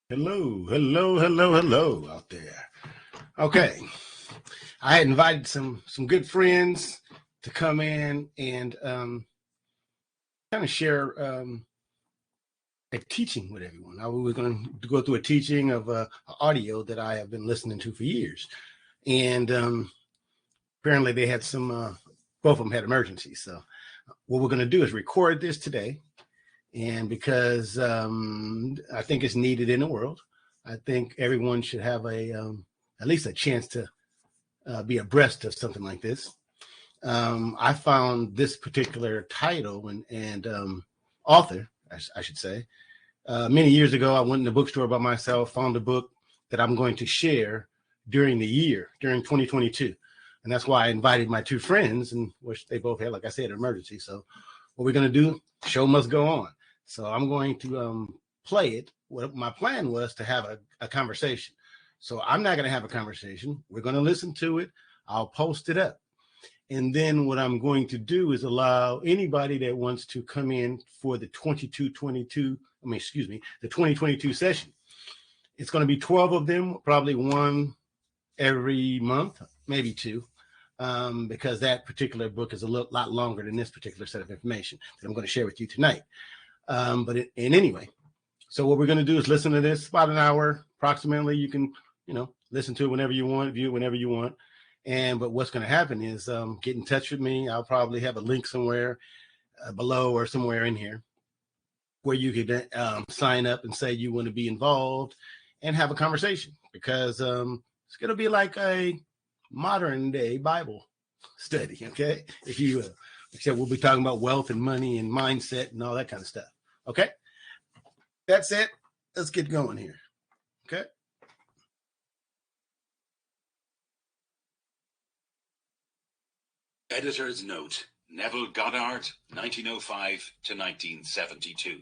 Hello, hello, hello, hello out there. Okay, I had invited some good friends to come in and kind of share a teaching with everyone. I was going to go through a teaching of audio that I have been listening to for years, and apparently they had both of them had emergencies. So what we're going to do is record this today, and because I think it's needed in the world, I think everyone should have at least a chance to be abreast of something like this. I found this particular title and author, I should say, many years ago. I went in the bookstore by myself, found a book that I'm going to share during 2022. And that's why I invited my two friends, and which they both had, like I said, an emergency. So what we're going to do, show must go on. So I'm going to play it. What my plan was to have a conversation. So I'm not going to have a conversation. We're going to listen to it. I'll post it up. And then what I'm going to do is allow anybody that wants to come in for the 2022 session. It's going to be 12 of them, probably one every month, maybe two, because that particular book is a lot longer than this particular set of information that I'm going to share with you tonight. Anyway, so what we're going to do is listen to this about an hour approximately. You can, listen to it whenever you want, view it whenever you want. But what's going to happen is get in touch with me. I'll probably have a link somewhere below or somewhere in here where you could sign up and say you want to be involved and have a conversation, because it's going to be like a modern day Bible study. Okay. If you, except we'll be talking about wealth and money and mindset and all that kind of stuff. Okay. That's it. Let's get going here. Okay. Editor's note: Neville Goddard, 1905 to 1972,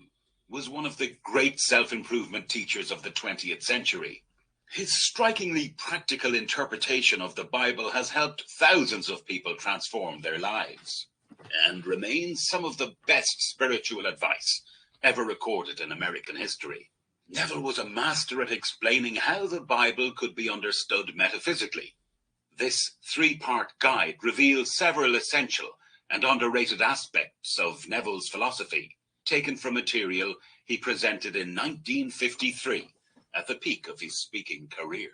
was one of the great self-improvement teachers of the 20th century. His strikingly practical interpretation of the Bible has helped thousands of people transform their lives, and remains some of the best spiritual advice ever recorded in American history. Neville was a master at explaining how the Bible could be understood metaphysically. This three-part guide reveals several essential and underrated aspects of Neville's philosophy, taken from material he presented in 1953, at the peak of his speaking career.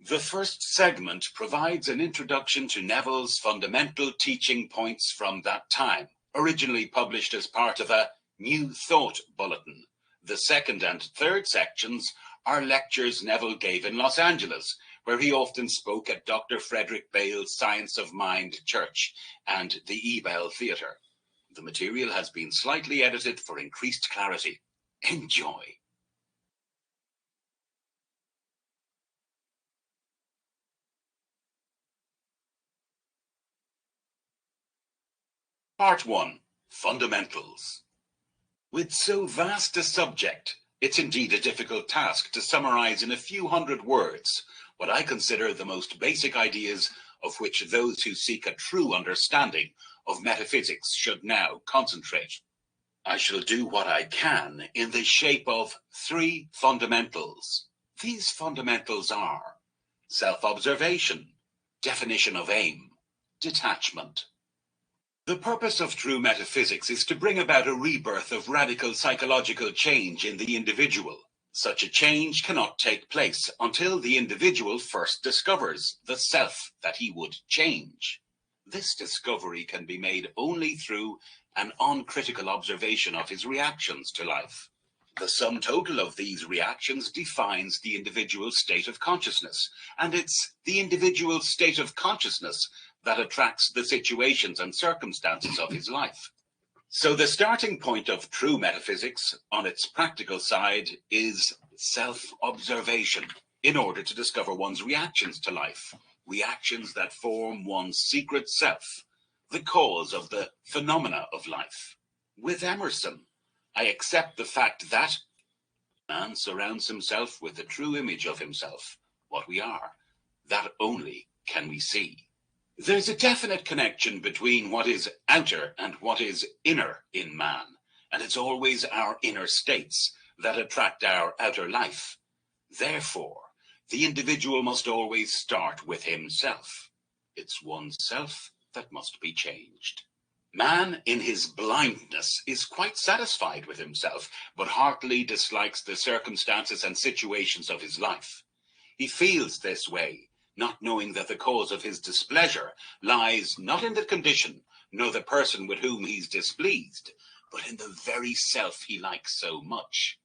The first segment provides an introduction to Neville's fundamental teaching points from that time, originally published as part of a New Thought bulletin. The second and third sections are lectures Neville gave in Los Angeles, where he often spoke at Dr. Frederick Bale's Science of Mind Church and the Ebell Theatre. The material has been slightly edited for increased clarity. Enjoy. Part 1. Fundamentals. With so vast a subject, it's indeed a difficult task to summarize in a few hundred words what I consider the most basic ideas of which those who seek a true understanding of metaphysics should now concentrate. I shall do what I can in the shape of 3 fundamentals. These fundamentals are self-observation, definition of aim, detachment. The purpose of true metaphysics is to bring about a rebirth of radical psychological change in the individual. Such a change cannot take place until the individual first discovers the self that he would change. This discovery can be made only through an uncritical observation of his reactions to life. The sum total of these reactions defines the individual's state of consciousness, and it's the individual's state of consciousness that attracts the situations and circumstances of his life. So the starting point of true metaphysics, on its practical side, is self-observation, in order to discover one's reactions to life, reactions that form one's secret self, the cause of the phenomena of life. With Emerson, I accept the fact that man surrounds himself with the true image of himself, what we are. That only can we see. There's a definite connection between what is outer and what is inner in man, and it's always our inner states that attract our outer life. Therefore, the individual must always start with himself. It's oneself that must be changed. Man, in his blindness, is quite satisfied with himself, but heartily dislikes the circumstances and situations of his life. He feels this way, not knowing that the cause of his displeasure lies not in the condition, nor the person with whom he's displeased, but in the very self he likes so much.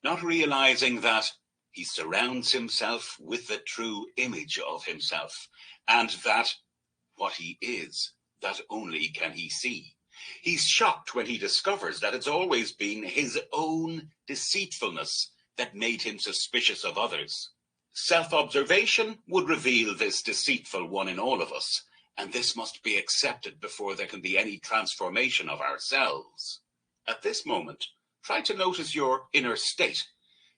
Not realizing that he surrounds himself with the true image of himself, and that what he is, that only can he see. He's shocked when he discovers that it's always been his own deceitfulness that made him suspicious of others. Self-observation would reveal this deceitful one in all of us, and this must be accepted before there can be any transformation of ourselves. At this moment, try to notice your inner state.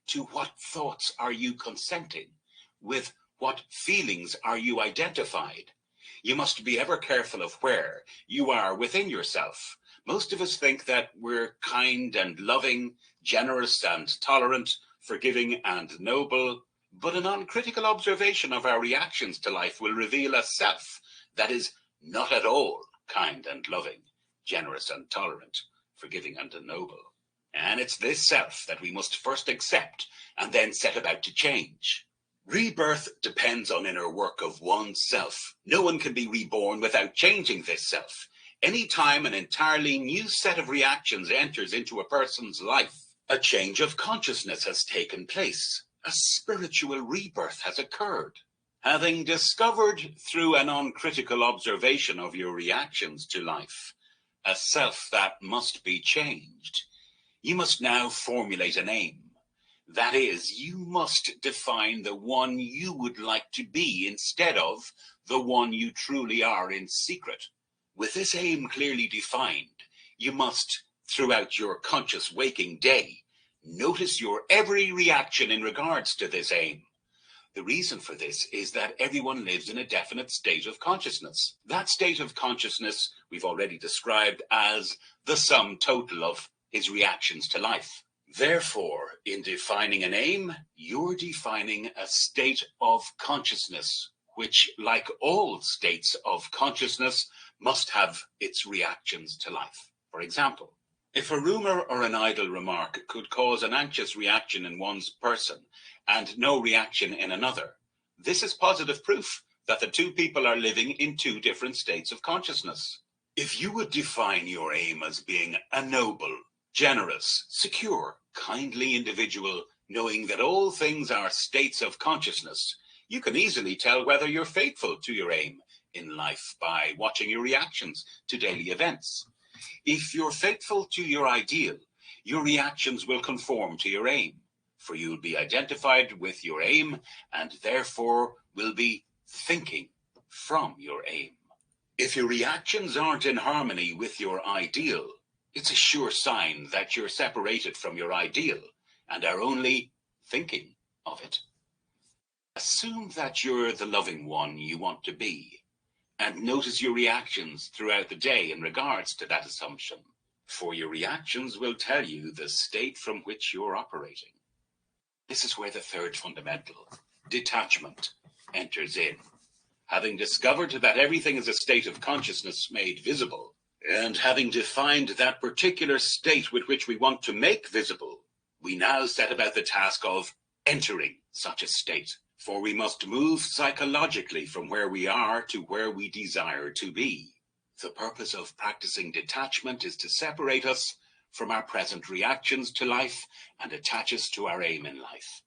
To what thoughts are you consenting? With what feelings are you identified? You must be ever careful of where you are within yourself. Most of us think that we're kind and loving, generous and tolerant, forgiving and noble, but an uncritical observation of our reactions to life will reveal a self that is not at all kind and loving, generous and tolerant, forgiving and noble. And it's this self that we must first accept and then set about to change. Rebirth depends on inner work of oneself. No one can be reborn without changing this self. Any time an entirely new set of reactions enters into a person's life, a change of consciousness has taken place. A spiritual rebirth has occurred. Having discovered through an uncritical observation of your reactions to life a self that must be changed, you must now formulate an aim. That is, you must define the one you would like to be instead of the one you truly are in secret. With this aim clearly defined, you must, throughout your conscious waking day, notice your every reaction in regards to this aim. The reason for this is that everyone lives in a definite state of consciousness. That state of consciousness we've already described as the sum total of his reactions to life. Therefore, in defining an aim, you're defining a state of consciousness, which, like all states of consciousness, must have its reactions to life. For example, if a rumor or an idle remark could cause an anxious reaction in one's person and no reaction in another, this is positive proof that the two people are living in two different states of consciousness. If you would define your aim as being a noble, generous, secure, kindly individual, knowing that all things are states of consciousness, you can easily tell whether you're faithful to your aim in life by watching your reactions to daily events. If you're faithful to your ideal, your reactions will conform to your aim, for you'll be identified with your aim and therefore will be thinking from your aim. If your reactions aren't in harmony with your ideal, it's a sure sign that you're separated from your ideal and are only thinking of it. Assume that you're the loving one you want to be, and notice your reactions throughout the day in regards to that assumption, for your reactions will tell you the state from which you're operating. This is where the third fundamental, detachment, enters in. Having discovered that everything is a state of consciousness made visible, and having defined that particular state with which we want to make visible, we now set about the task of entering such a state. For we must move psychologically from where we are to where we desire to be. The purpose of practicing detachment is to separate us from our present reactions to life and attach us to our aim in life.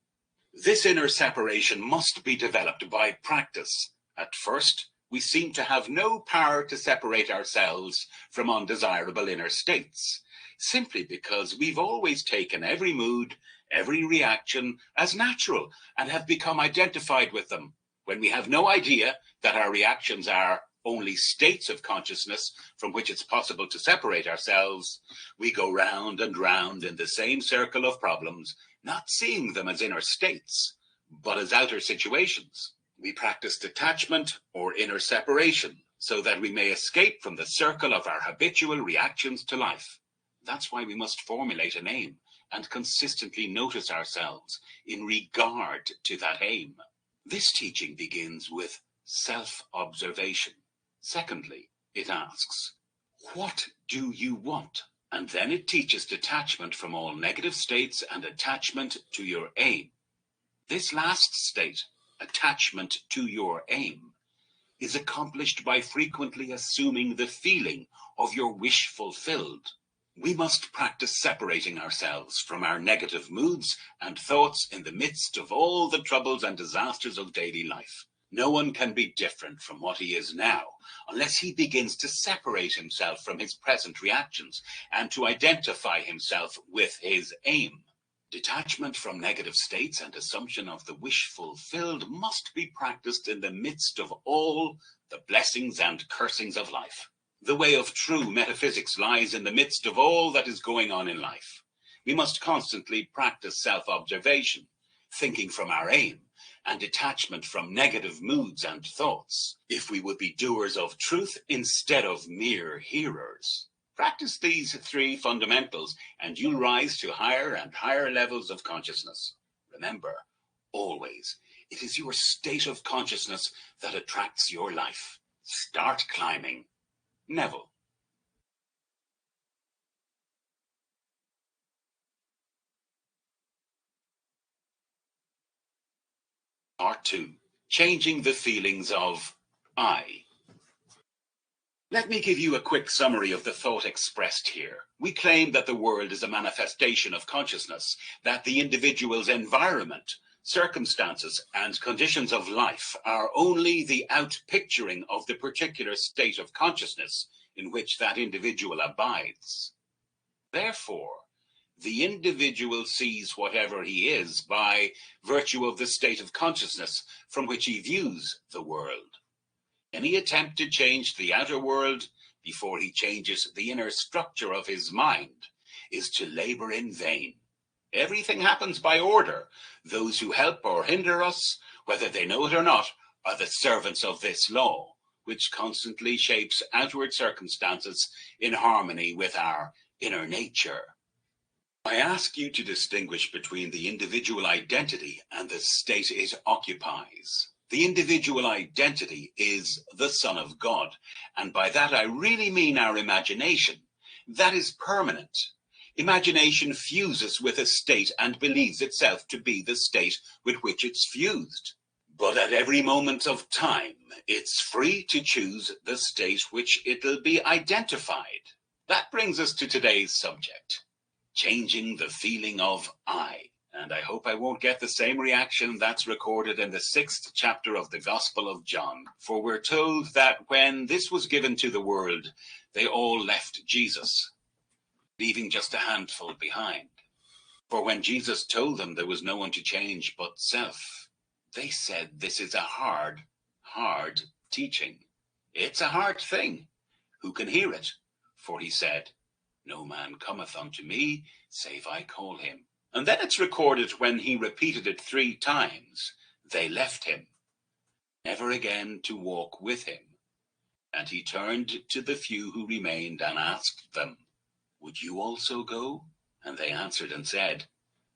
This inner separation must be developed by practice. At first, we seem to have no power to separate ourselves from undesirable inner states, simply because we've always taken every mood, every reaction as natural and have become identified with them, when we have no idea that our reactions are only states of consciousness from which it's possible to separate ourselves. We go round and round in the same circle of problems, not seeing them as inner states, but as outer situations. We practice detachment or inner separation so that we may escape from the circle of our habitual reactions to life. That's why we must formulate an aim and consistently notice ourselves in regard to that aim. This teaching begins with self-observation. Secondly, it asks, what do you want? And then it teaches detachment from all negative states and attachment to your aim. This last state, attachment to your aim, is accomplished by frequently assuming the feeling of your wish fulfilled. We must practice separating ourselves from our negative moods and thoughts in the midst of all the troubles and disasters of daily life. No one can be different from what he is now unless he begins to separate himself from his present reactions and to identify himself with his aim. Detachment from negative states and assumption of the wish fulfilled must be practiced in the midst of all the blessings and cursings of life. The way of true metaphysics lies in the midst of all that is going on in life. We must constantly practice self-observation, thinking from our aim, and detachment from negative moods and thoughts, if we would be doers of truth instead of mere hearers. Practice these three fundamentals, and you'll rise to higher and higher levels of consciousness. Remember, always, it is your state of consciousness that attracts your life. Start climbing. Neville. Part 2. Changing the feelings of I. Let me give you a quick summary of the thought expressed here. We claim that the world is a manifestation of consciousness, that the individual's environment, circumstances, and conditions of life are only the outpicturing of the particular state of consciousness in which that individual abides. Therefore, the individual sees whatever he is by virtue of the state of consciousness from which he views the world. Any attempt to change the outer world before he changes the inner structure of his mind is to labor in vain. Everything happens by order. Those who help or hinder us, whether they know it or not, are the servants of this law, which constantly shapes outward circumstances in harmony with our inner nature. I ask you to distinguish between the individual identity and the state it occupies. The individual identity is the Son of God, and by that I really mean our imagination. That is permanent. Imagination fuses with a state and believes itself to be the state with which it's fused. But at every moment of time, it's free to choose the state which it'll be identified. That brings us to today's subject, changing the feeling of I. And I hope I won't get the same reaction that's recorded in the 6th chapter of the Gospel of John. For we're told that when this was given to the world, they all left Jesus, leaving just a handful behind. For when Jesus told them there was no one to change but self, they said this is a hard teaching. It's a hard thing. Who can hear it? For he said, no man cometh unto me, save I call him. And then it's recorded when he repeated it 3 times, they left him, never again to walk with him. And he turned to the few who remained and asked them, would you also go? And they answered and said,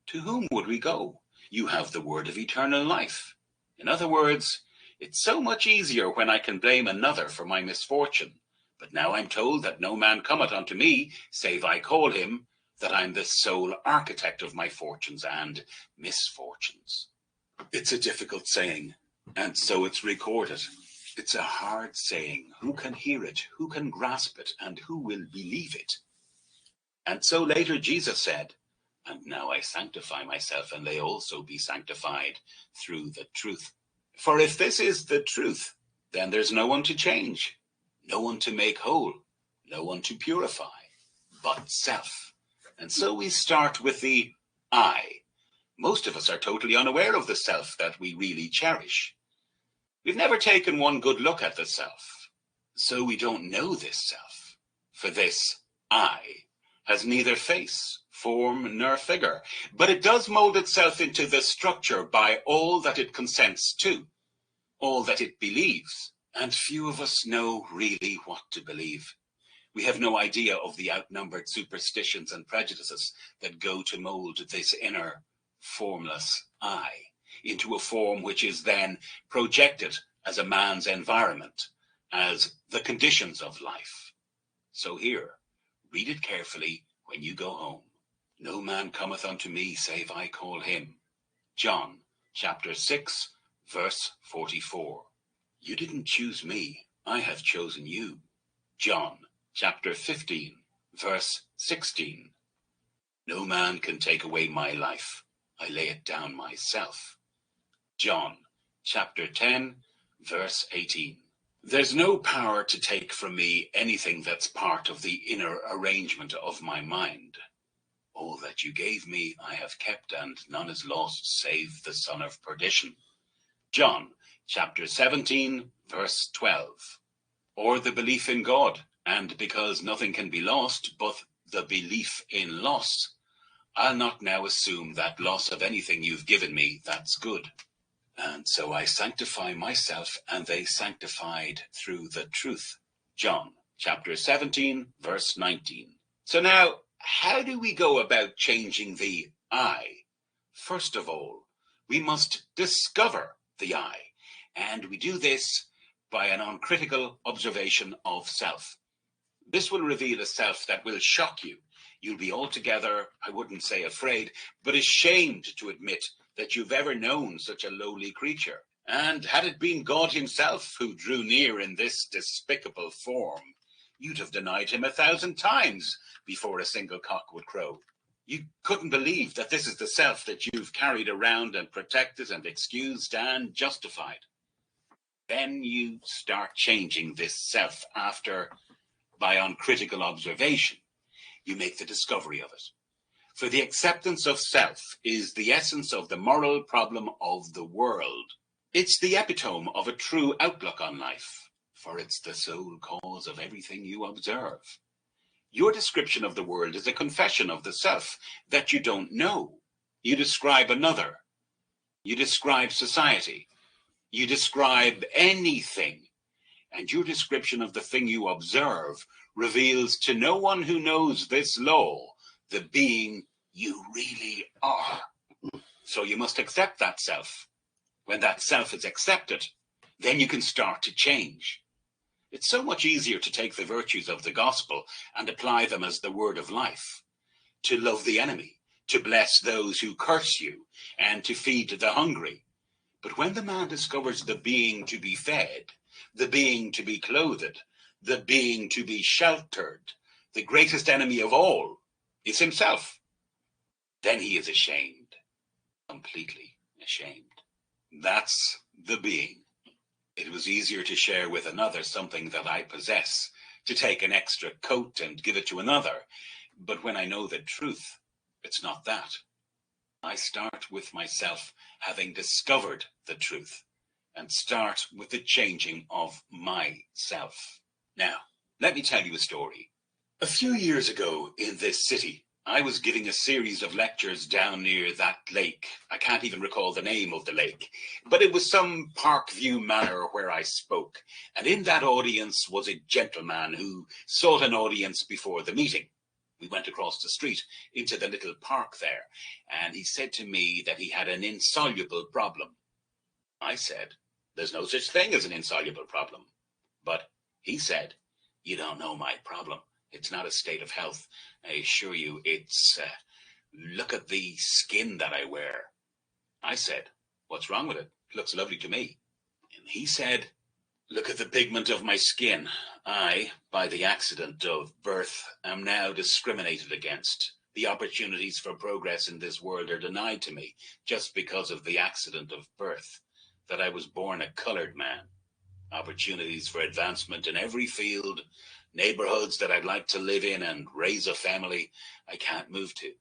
to whom would we go? You have the word of eternal life. In other words, it's so much easier when I can blame another for my misfortune. But now I'm told that no man cometh unto me, save I call him, that I'm the sole architect of my fortunes and misfortunes. It's a difficult saying, and so it's recorded. It's a hard saying. Who can hear it? Who can grasp it? And who will believe it? And so later Jesus said, and now I sanctify myself, and they also be sanctified through the truth. For if this is the truth, then there's no one to change, no one to make whole, no one to purify, but self. And so we start with the I. Most of us are totally unaware of the self that we really cherish. We've never taken one good look at the self, so we don't know this self. For this I has neither face, form, nor figure, but it does mold itself into the structure by all that it consents to, all that it believes. And few of us know really what to believe. We have no idea of the outnumbered superstitions and prejudices that go to mold this inner formless I into a form which is then projected as a man's environment, as the conditions of life. So here, read it carefully when you go home. No man cometh unto me save I call him. John chapter 6, verse 44. You didn't choose me, I have chosen you. John chapter 15, verse 16. No man can take away my life. I lay it down myself. John chapter 10, verse 18. There's no power to take from me anything that's part of the inner arrangement of my mind. All that you gave me I have kept, and none is lost save the son of perdition. John chapter 17, verse 12. Or the belief in God, and because nothing can be lost but the belief in loss, I'll not now assume that loss of anything you've given me that's good. And so I sanctify myself, and they sanctified through the truth. John chapter 17, verse 19. So now, how do we go about changing the I? First of all, we must discover the I, and we do this by an uncritical observation of self. This will reveal a self that will shock you. You'll be altogether, I wouldn't say afraid, but ashamed to admit that you've ever known such a lowly creature. And had it been God himself who drew near in this despicable form, you'd have denied him 1,000 times before a single cock would crow. You couldn't believe that this is the self that you've carried around and protected and excused and justified. Then you start changing this self by uncritical observation. You make the discovery of it. For the acceptance of self is the essence of the moral problem of the world. It's the epitome of a true outlook on life, for it's the sole cause of everything you observe. Your description of the world is a confession of the self that you don't know. You describe another. You describe society. You describe anything. And your description of the thing you observe reveals to no one who knows this law the being you really are. So you must accept that self. When that self is accepted, then you can start to change. It's so much easier to take the virtues of the gospel and apply them as the word of life, to love the enemy, to bless those who curse you, and to feed the hungry. But when the man discovers the being to be fed, the being to be clothed, the being to be sheltered, the greatest enemy of all is himself, then he is ashamed, completely ashamed. That's the being. It was easier to share with another something that I possess, to take an extra coat and give it to another. But when I know the truth, it's not that. I start with myself having discovered the truth, and start with the changing of myself. Now, let me tell you a story. A few years ago in this city, I was giving a series of lectures down near that lake. I can't even recall the name of the lake, but it was some Parkview Manor where I spoke. And in that audience was a gentleman who sought an audience before the meeting. We went across the street into the little park there, and he said to me that he had an insoluble problem. I said, there's no such thing as an insoluble problem. But he said, you don't know my problem. It's not a state of health. I assure you, it's, look at the skin that I wear. I said, what's wrong with it? It looks lovely to me. And he said, look at the pigment of my skin. I, by the accident of birth, am now discriminated against. The opportunities for progress in this world are denied to me just because of the accident of birth, that I was born a colored man. Opportunities for advancement in every field, neighborhoods that I'd like to live in and raise a family, I can't move to.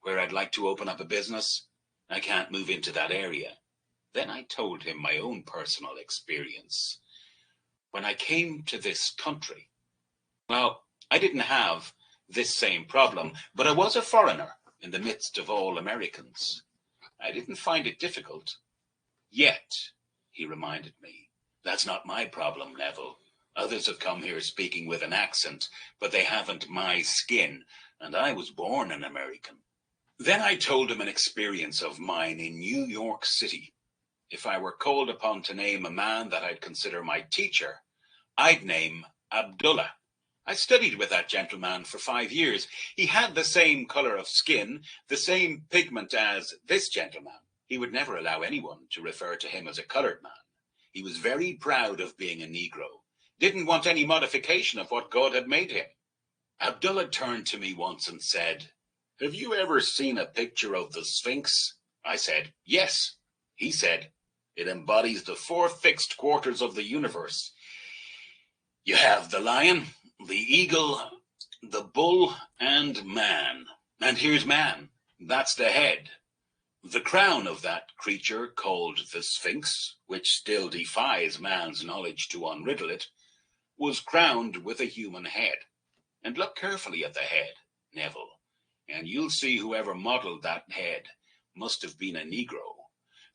Where I'd like to open up a business, I can't move into that area. Then I told him my own personal experience. When I came to this country, well, I didn't have this same problem, but I was a foreigner in the midst of all Americans. I didn't find it difficult. Yet, he reminded me, that's not my problem, Neville. Others have come here speaking with an accent, but they haven't my skin, and I was born an American. Then I told him an experience of mine in New York City. If I were called upon to name a man that I'd consider my teacher, I'd name Abdullah. I studied with that gentleman for 5 years. He had the same color of skin, the same pigment as this gentleman. He would never allow anyone to refer to him as a colored man. He was very proud of being a Negro, didn't want any modification of what God had made him. Abdullah turned to me once and said, "Have you ever seen a picture of the Sphinx?" I said, "Yes." He said, "It embodies the 4 fixed quarters of the universe. You have the lion, the eagle, the bull, and man. And here's man. That's the head. The crown of that creature called the Sphinx, which still defies man's knowledge to unriddle it, was crowned with a human head. And look carefully at the head, Neville, and you'll see whoever modeled that head must have been a Negro.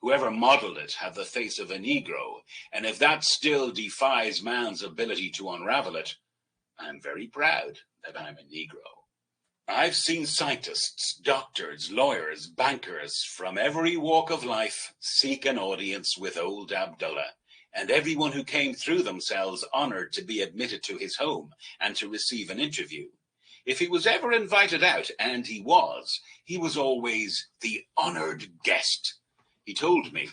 Whoever modeled it had the face of a Negro, and if that still defies man's ability to unravel it, I'm very proud that I'm a Negro. I've seen scientists, doctors, lawyers, bankers from every walk of life seek an audience with old Abdullah, and everyone who came through themselves honored to be admitted to his home and to receive an interview. If he was ever invited out, and he was always the honored guest. He told me,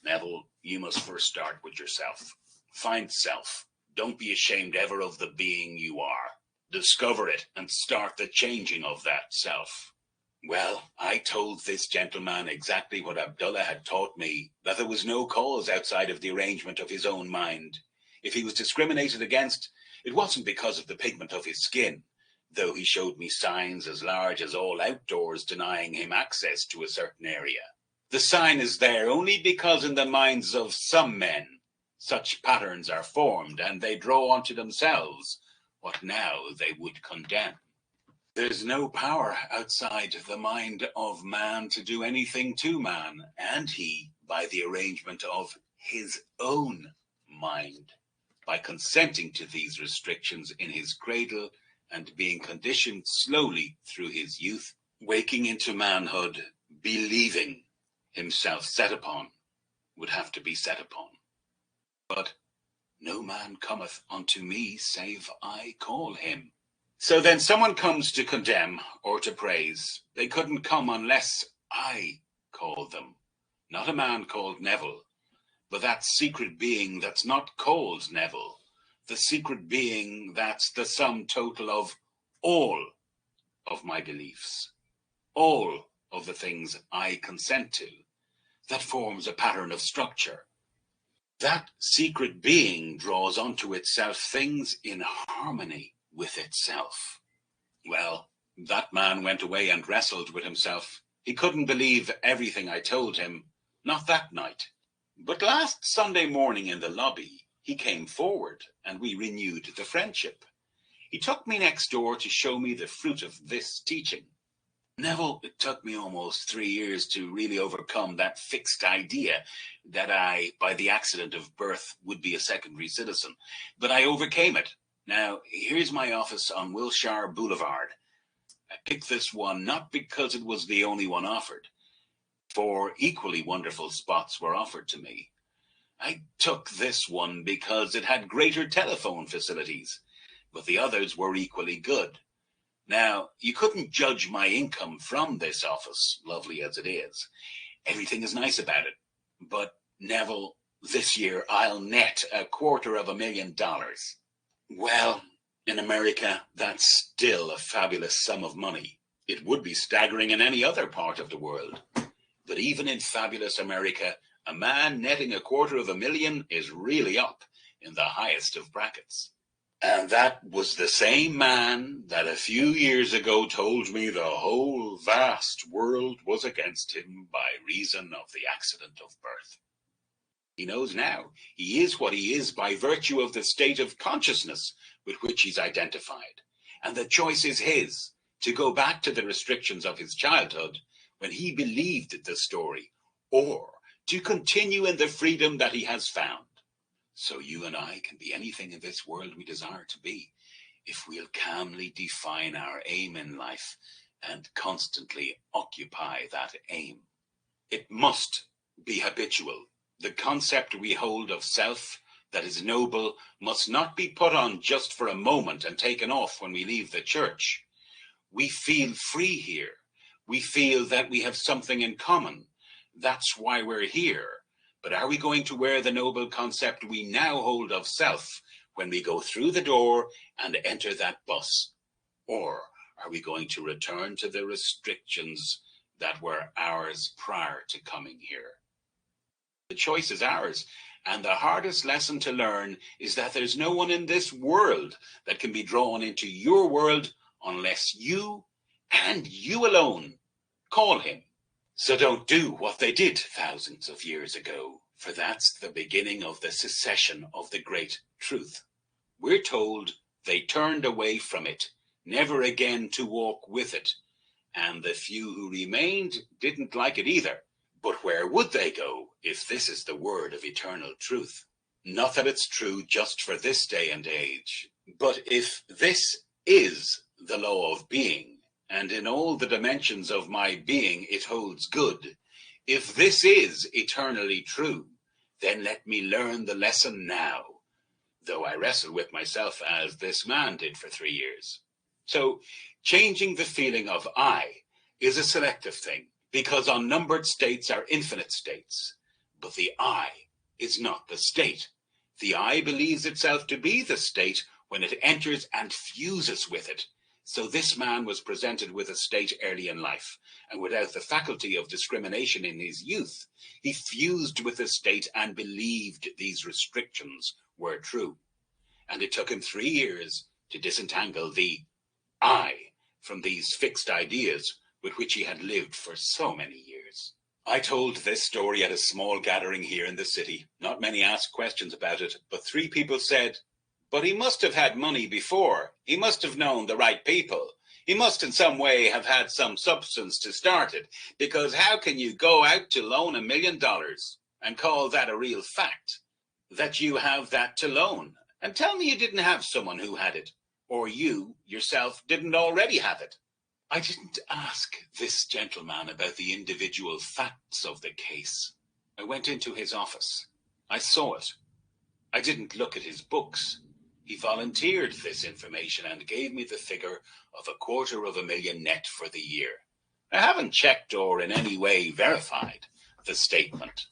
"Neville, you must first start with yourself. Find self. Don't be ashamed ever of the being you are. Discover it and start the changing of that self." Well, I told this gentleman exactly what Abdullah had taught me, that there was no cause outside of the arrangement of his own mind. If he was discriminated against, it wasn't because of the pigment of his skin, though he showed me signs as large as all outdoors denying him access to a certain area. The sign is there only because in the minds of some men, such patterns are formed, and they draw onto themselves what now they would condemn. There's no power outside the mind of man to do anything to man, and he, by the arrangement of his own mind, by consenting to these restrictions in his cradle and being conditioned slowly through his youth, waking into manhood, believing himself set upon, would have to be set upon. But no man cometh unto me save I call him. So then someone comes to condemn or to praise. They couldn't come unless I called them. Not a man called Neville, but that secret being that's not called Neville. The secret being that's the sum total of all of my beliefs. All of the things I consent to. That forms a pattern of structure. That secret being draws onto itself things in harmony with itself. Well, that man went away and wrestled with himself. He couldn't believe everything I told him, not that night. But last Sunday morning in the lobby, he came forward and we renewed the friendship. He took me next door to show me the fruit of this teaching. Neville, it took me almost 3 years to really overcome that fixed idea that I, by the accident of birth, would be a secondary citizen. But I overcame it. Now, here's my office on Wilshire Boulevard. I picked this one not because it was the only one offered, for equally wonderful spots were offered to me. I took this one because it had greater telephone facilities, but the others were equally good. Now, you couldn't judge my income from this office, lovely as it is. Everything is nice about it. But, Neville, this year I'll net $250,000. Well, in America, that's still a fabulous sum of money. It would be staggering in any other part of the world. But even in fabulous America, a man netting $250,000 is really up in the highest of brackets. And that was the same man that a few years ago told me the whole vast world was against him by reason of the accident of birth. He knows now he is what he is by virtue of the state of consciousness with which he's identified. And the choice is his, to go back to the restrictions of his childhood when he believed the story, or to continue in the freedom that he has found. So you and I can be anything in this world we desire to be, if we'll calmly define our aim in life and constantly occupy that aim. It must be habitual. The concept we hold of self that is noble must not be put on just for a moment and taken off when we leave the church. We feel free here. We feel that we have something in common. That's why we're here. But are we going to wear the noble concept we now hold of self when we go through the door and enter that bus? Or are we going to return to the restrictions that were ours prior to coming here? The choice is ours. And the hardest lesson to learn is that there's no one in this world that can be drawn into your world unless you and you alone call him. So don't do what they did thousands of years ago, for that's the beginning of the secession of the great truth. We're told they turned away from it, never again to walk with it, and the few who remained didn't like it either. But where would they go if this is the word of eternal truth? Not that it's true just for this day and age, but if this is the law of being, and in all the dimensions of my being it holds good, if this is eternally true, then let me learn the lesson now, though I wrestle with myself as this man did for 3 years. So changing the feeling of I is a selective thing, because unnumbered states are infinite states, but the I is not the state. The I believes itself to be the state when it enters and fuses with it. So this man was presented with a state early in life, and without the faculty of discrimination in his youth, he fused with the state and believed these restrictions were true. And it took him 3 years to disentangle the I from these fixed ideas with which he had lived for so many years. I told this story at a small gathering here in the city. Not many asked questions about it, but 3 people said, "But he must have had money before. He must have known the right people. He must in some way have had some substance to start it, because how can you go out to loan $1 million and call that a real fact, that you have that to loan? And tell me you didn't have someone who had it, or you yourself didn't already have it." I didn't ask this gentleman about the individual facts of the case. I went into his office. I saw it. I didn't look at his books. He volunteered this information and gave me the figure of $250,000 net for the year. I haven't checked or in any way verified the statement.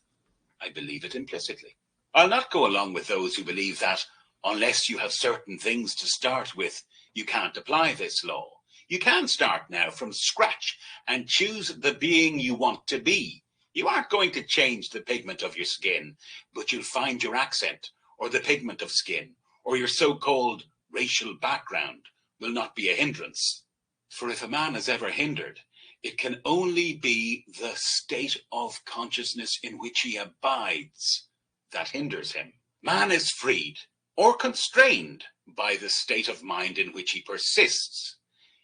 I believe it implicitly. I'll not go along with those who believe that unless you have certain things to start with, you can't apply this law. You can start now from scratch and choose the being you want to be. You aren't going to change the pigment of your skin, but you'll find your accent, or the pigment of skin, or your so-called racial background will not be a hindrance. For if a man is ever hindered, it can only be the state of consciousness in which he abides that hinders him. Man is freed or constrained by the state of mind in which he persists.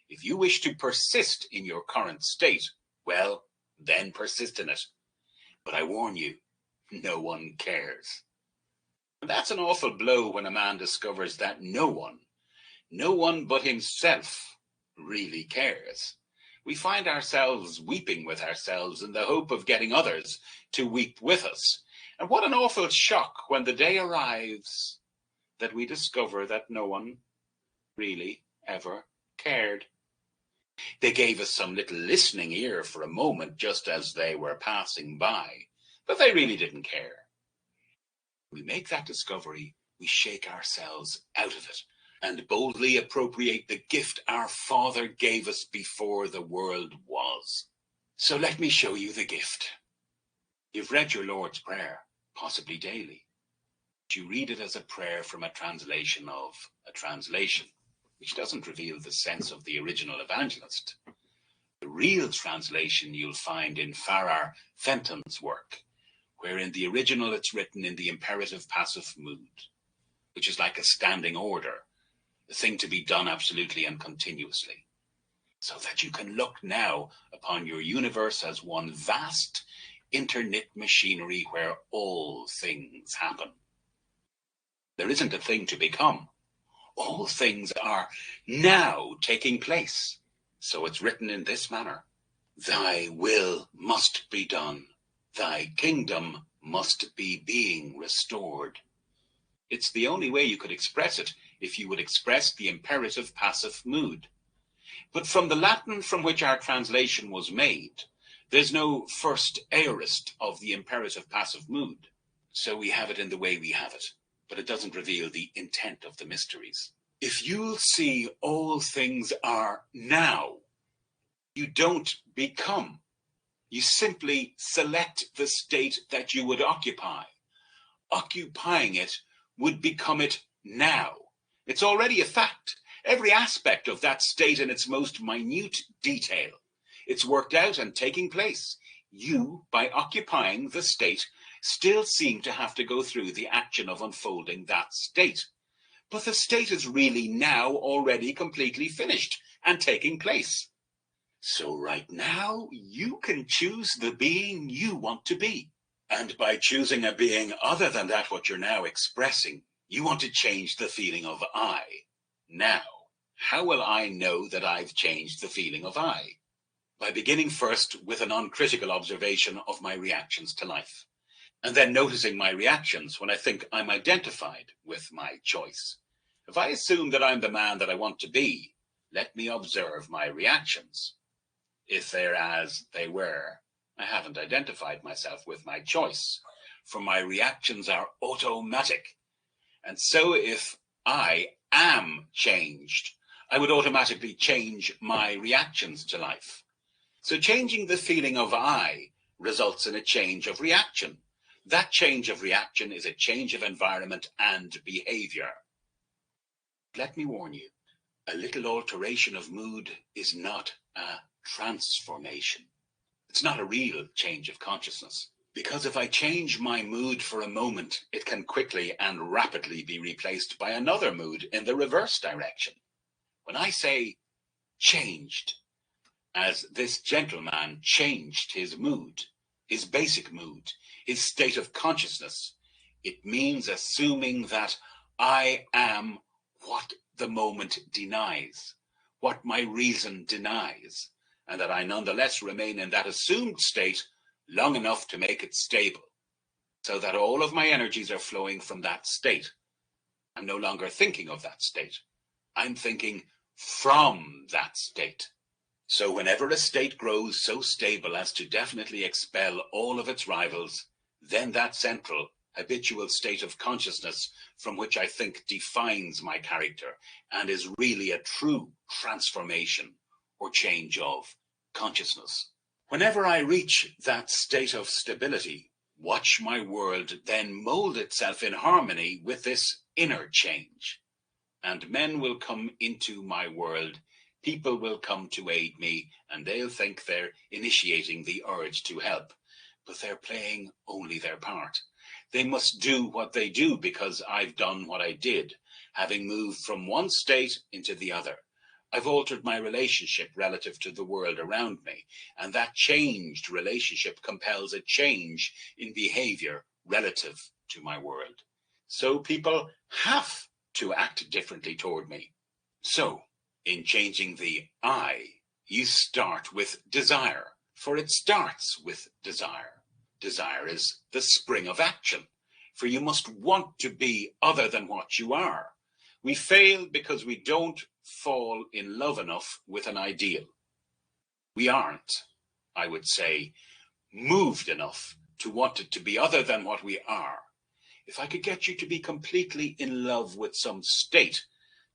If you wish to persist in your current state, well, then persist in it. But I warn you, no one cares. And that's an awful blow when a man discovers that no one but himself really cares. We find ourselves weeping with ourselves in the hope of getting others to weep with us. And what an awful shock when the day arrives that we discover that no one really ever cared. They gave us some little listening ear for a moment just as they were passing by, but they really didn't care. We make that discovery, we shake ourselves out of it and boldly appropriate the gift our Father gave us before the world was. So let me show you the gift. You've read your Lord's Prayer, possibly daily. You read it as a prayer from a translation of a translation, which doesn't reveal the sense of the original evangelist. The real translation you'll find in Farrar Fenton's work, where in the original it's written in the imperative passive mood, which is like a standing order, a thing to be done absolutely and continuously, so that you can look now upon your universe as one vast interknit machinery where all things happen. There isn't a thing to become. All things are now taking place. So it's written in this manner: Thy will must be done. Thy kingdom must be being restored. It's the only way you could express it if you would express the imperative passive mood. But from the Latin from which our translation was made, there's no first aorist of the imperative passive mood. So we have it in the way we have it, but it doesn't reveal the intent of the mysteries. If you'll see all things are now, you don't become. You simply select the state that you would occupy. Occupying it would become it now. It's already a fact. Every aspect of that state in its most minute detail. It's worked out and taking place. You, by occupying the state, still seem to have to go through the action of unfolding that state. But the state is really now already completely finished and taking place. So right now, you can choose the being you want to be. And by choosing a being other than that what you're now expressing, you want to change the feeling of I. Now, how will I know that I've changed the feeling of I? By beginning first with an uncritical observation of my reactions to life, and then noticing my reactions when I think I'm identified with my choice. If I assume that I'm the man that I want to be, let me observe my reactions. If they're as they were, I haven't identified myself with my choice, for my reactions are automatic. And so if I am changed, I would automatically change my reactions to life. So changing the feeling of I results in a change of reaction. That change of reaction is a change of environment and behavior. Let me warn you, a little alteration of mood is not a transformation. It's not a real change of consciousness. Because if I change my mood for a moment, it can quickly and rapidly be replaced by another mood in the reverse direction. When I say changed, as this gentleman changed his mood, his basic mood, his state of consciousness, it means assuming that I am what the moment denies, what my reason denies, and that I nonetheless remain in that assumed state long enough to make it stable, so that all of my energies are flowing from that state. I'm no longer thinking of that state. I'm thinking from that state. So whenever a state grows so stable as to definitely expel all of its rivals, then that central, habitual state of consciousness from which I think defines my character and is really a true transformation or change of consciousness. Whenever I reach that state of stability, watch my world then mold itself in harmony with this inner change. And men will come into my world, people will come to aid me, and they'll think they're initiating the urge to help, but they're playing only their part. They must do what they do because I've done what I did, having moved from one state into the other. I've altered my relationship relative to the world around me, and that changed relationship compels a change in behavior relative to my world. So people have to act differently toward me. So, in changing the I, you start with desire, for it starts with desire. Desire is the spring of action, for you must want to be other than what you are. We fail because we don't fall in love enough with an ideal. We aren't, I would say, moved enough to want it to be other than what we are. If I could get you to be completely in love with some state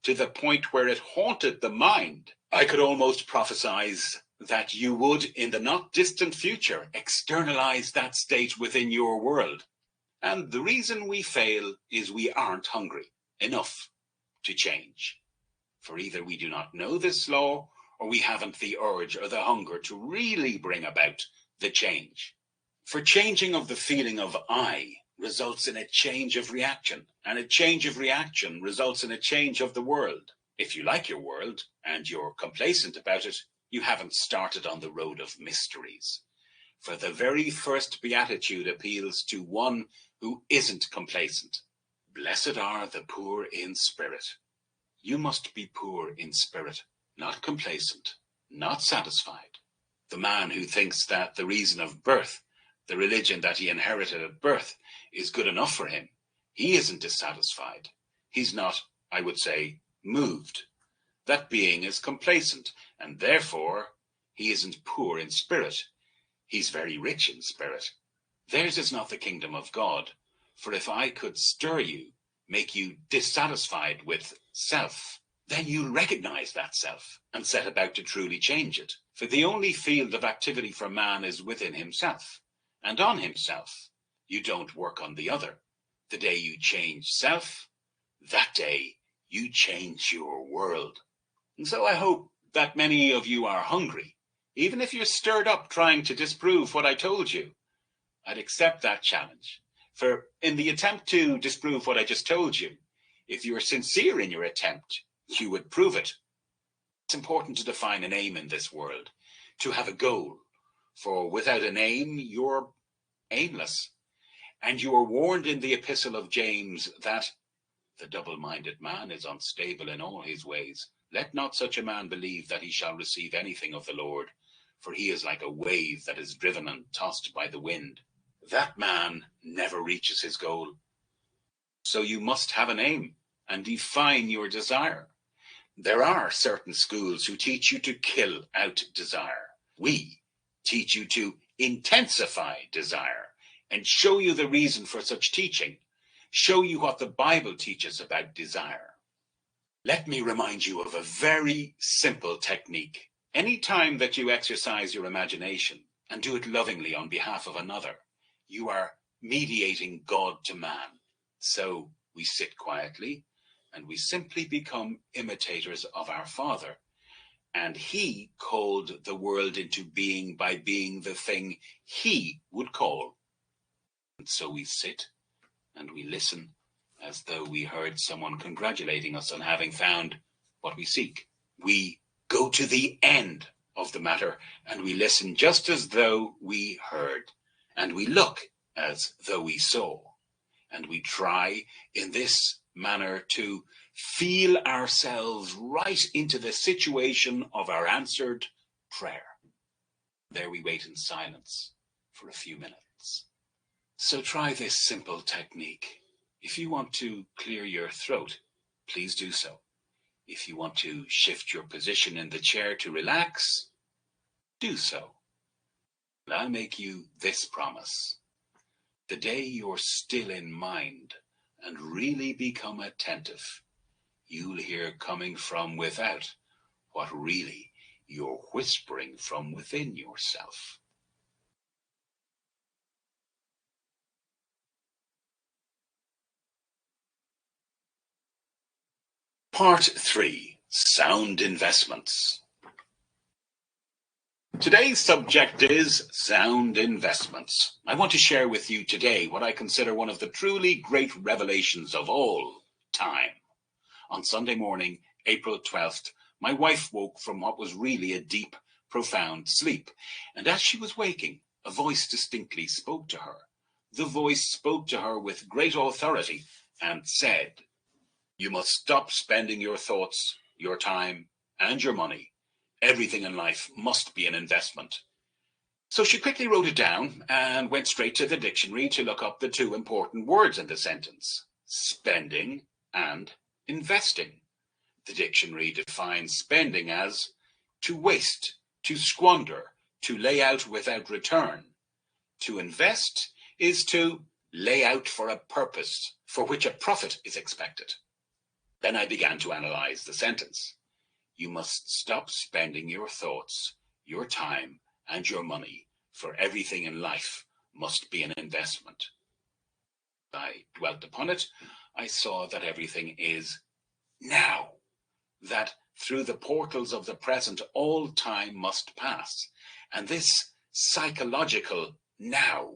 to the point where it haunted the mind, I could almost prophesize that you would, in the not distant future, externalize that state within your world. And the reason we fail is we aren't hungry enough to change. For either we do not know this law, or we haven't the urge or the hunger to really bring about the change. For changing of the feeling of I results in a change of reaction, and a change of reaction results in a change of the world. If you like your world and you're complacent about it, you haven't started on the road of mysteries. For the very first beatitude appeals to one who isn't complacent. Blessed are the poor in spirit. You must be poor in spirit, not complacent, not satisfied. The man who thinks that the reason of birth, the religion that he inherited at birth, is good enough for him, he isn't dissatisfied. He's not, I would say, moved. That being is complacent, and therefore he isn't poor in spirit. He's very rich in spirit. Theirs is not the kingdom of God. For if I could stir you, make you dissatisfied with self, then you'll recognize that self and set about to truly change it. For the only field of activity for man is within himself and on himself. You don't work on the other. The day you change self, that day you change your world. And so I hope that many of you are hungry, even if you're stirred up trying to disprove what I told you. I'd accept that challenge. For in the attempt to disprove what I just told you, if you're sincere in your attempt, you would prove it. It's important to define an aim in this world, to have a goal. For without an aim, you're aimless. And you are warned in the epistle of James that the double-minded man is unstable in all his ways. Let not such a man believe that he shall receive anything of the Lord, for he is like a wave that is driven and tossed by the wind. That man never reaches his goal. So you must have an aim and define your desire. There are certain schools who teach you to kill out desire. We teach you to intensify desire and show you the reason for such teaching, show you what the Bible teaches about desire. Let me remind you of a very simple technique. Any time that you exercise your imagination and do it lovingly on behalf of another, you are mediating God to man. So we sit quietly and we simply become imitators of our Father. And he called the world into being by being the thing he would call. And so we sit and we listen as though we heard someone congratulating us on having found what we seek. We go to the end of the matter and we listen just as though we heard. And we look as though we saw. And we try in this manner to feel ourselves right into the situation of our answered prayer. There we wait in silence for a few minutes. So try this simple technique. If you want to clear your throat, please do so. If you want to shift your position in the chair to relax, do so. And I'll make you this promise. The day you're still in mind and really become attentive, you'll hear coming from without what really you're whispering from within yourself. Part 3. Sound Investments. Today's subject is sound investments. I want to share with you today what I consider one of the truly great revelations of all time. On Sunday morning, April 12th, my wife woke from what was really a deep, profound sleep. And as she was waking, a voice distinctly spoke to her. The voice spoke to her with great authority and said, "You must stop spending your thoughts, your time, and your money. Everything in life must be an investment." So she quickly wrote it down and went straight to the dictionary to look up the two important words in the sentence: spending and investing. The dictionary defines spending as to waste, to squander, to lay out without return. To invest is to lay out for a purpose for which a profit is expected. Then I began to analyze the sentence. You must stop spending your thoughts, your time, and your money, for everything in life must be an investment. I dwelt upon it. I saw that everything is now, that through the portals of the present all time must pass. And this psychological now,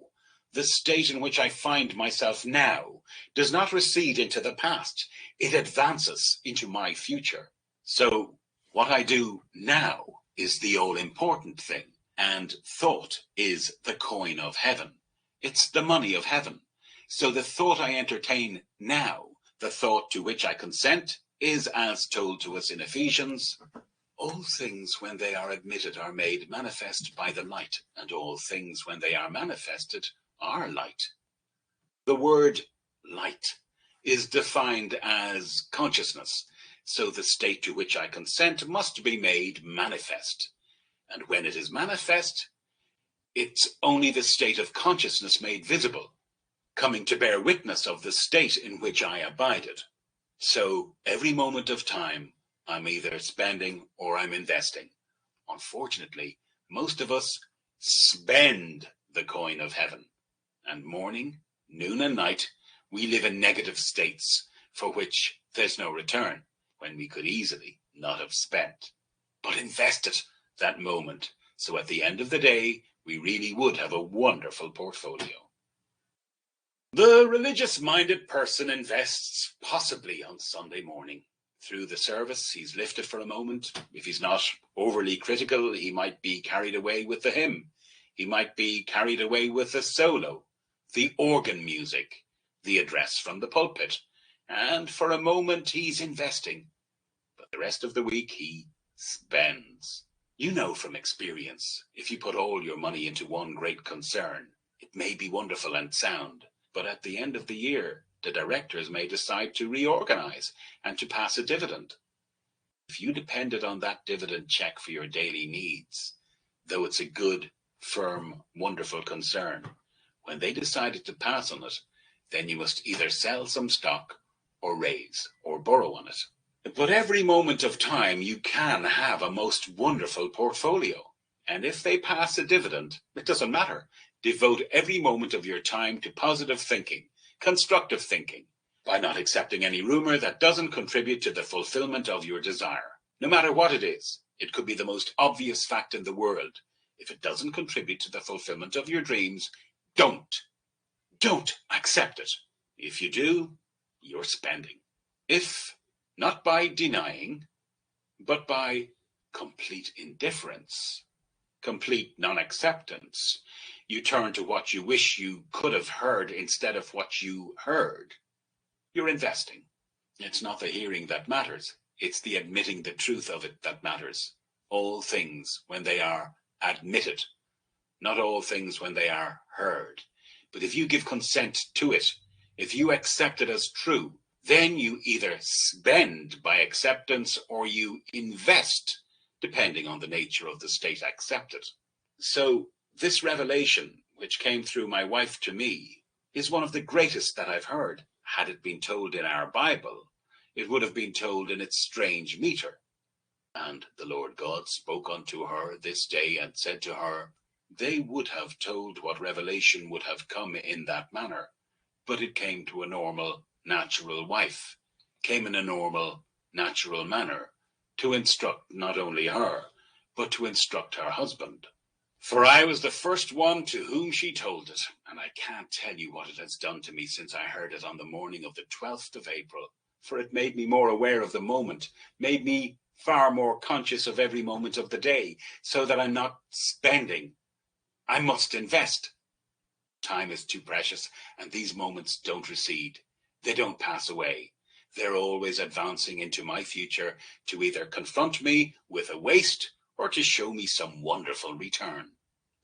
the state in which I find myself now, does not recede into the past. It advances into my future. So what I do now is the all-important thing, and thought is the coin of heaven. It's the money of heaven. So the thought I entertain now, the thought to which I consent, is as told to us in Ephesians, all things when they are admitted are made manifest by the light, and all things when they are manifested are light. The word light is defined as consciousness, so the state to which I consent must be made manifest. And when it is manifest, it's only the state of consciousness made visible, coming to bear witness of the state in which I abided. So every moment of time, I'm either spending or I'm investing. Unfortunately, most of us spend the coin of heaven, and morning, noon and night, we live in negative states for which there's no return, when we could easily not have spent, but invested that moment. So at the end of the day, we really would have a wonderful portfolio. The religious-minded person invests possibly on Sunday morning. Through the service, he's lifted for a moment. If he's not overly critical, he might be carried away with the hymn. He might be carried away with the solo, the organ music, the address from the pulpit. And for a moment, he's investing. But the rest of the week, he spends. You know from experience, if you put all your money into one great concern, it may be wonderful and sound, but at the end of the year, the directors may decide to reorganize and to pass a dividend. If you depended on that dividend check for your daily needs, though it's a good, firm, wonderful concern, when they decided to pass on it, then you must either sell some stock or raise or borrow on it. But every moment of time you can have a most wonderful portfolio. And if they pass a dividend, it doesn't matter. Devote every moment of your time to positive thinking, constructive thinking, by not accepting any rumor that doesn't contribute to the fulfillment of your desire. No matter what it is, it could be the most obvious fact in the world. If it doesn't contribute to the fulfillment of your dreams, don't accept it. If you do, you're spending. If not by denying, but by complete indifference, complete non-acceptance, you turn to what you wish you could have heard instead of what you heard, you're investing. It's not the hearing that matters. It's the admitting the truth of it that matters. All things when they are admitted, not all things when they are heard. But if you give consent to it, if you accept it as true, then you either spend by acceptance or you invest, depending on the nature of the state accepted. So this revelation, which came through my wife to me, is one of the greatest that I've heard. Had it been told in our Bible, it would have been told in its strange meter. And the Lord God spoke unto her this day and said to her, they would have told what revelation would have come in that manner, but it came to a normal, natural wife, came in a normal, natural manner, to instruct not only her, but to instruct her husband. For I was the first one to whom she told it, and I can't tell you what it has done to me since I heard it on the morning of the 12th of April, for it made me more aware of the moment, made me far more conscious of every moment of the day, so that I'm not spending. I must invest. Time is too precious, and these moments don't recede. They don't pass away. They're always advancing into my future to either confront me with a waste or to show me some wonderful return.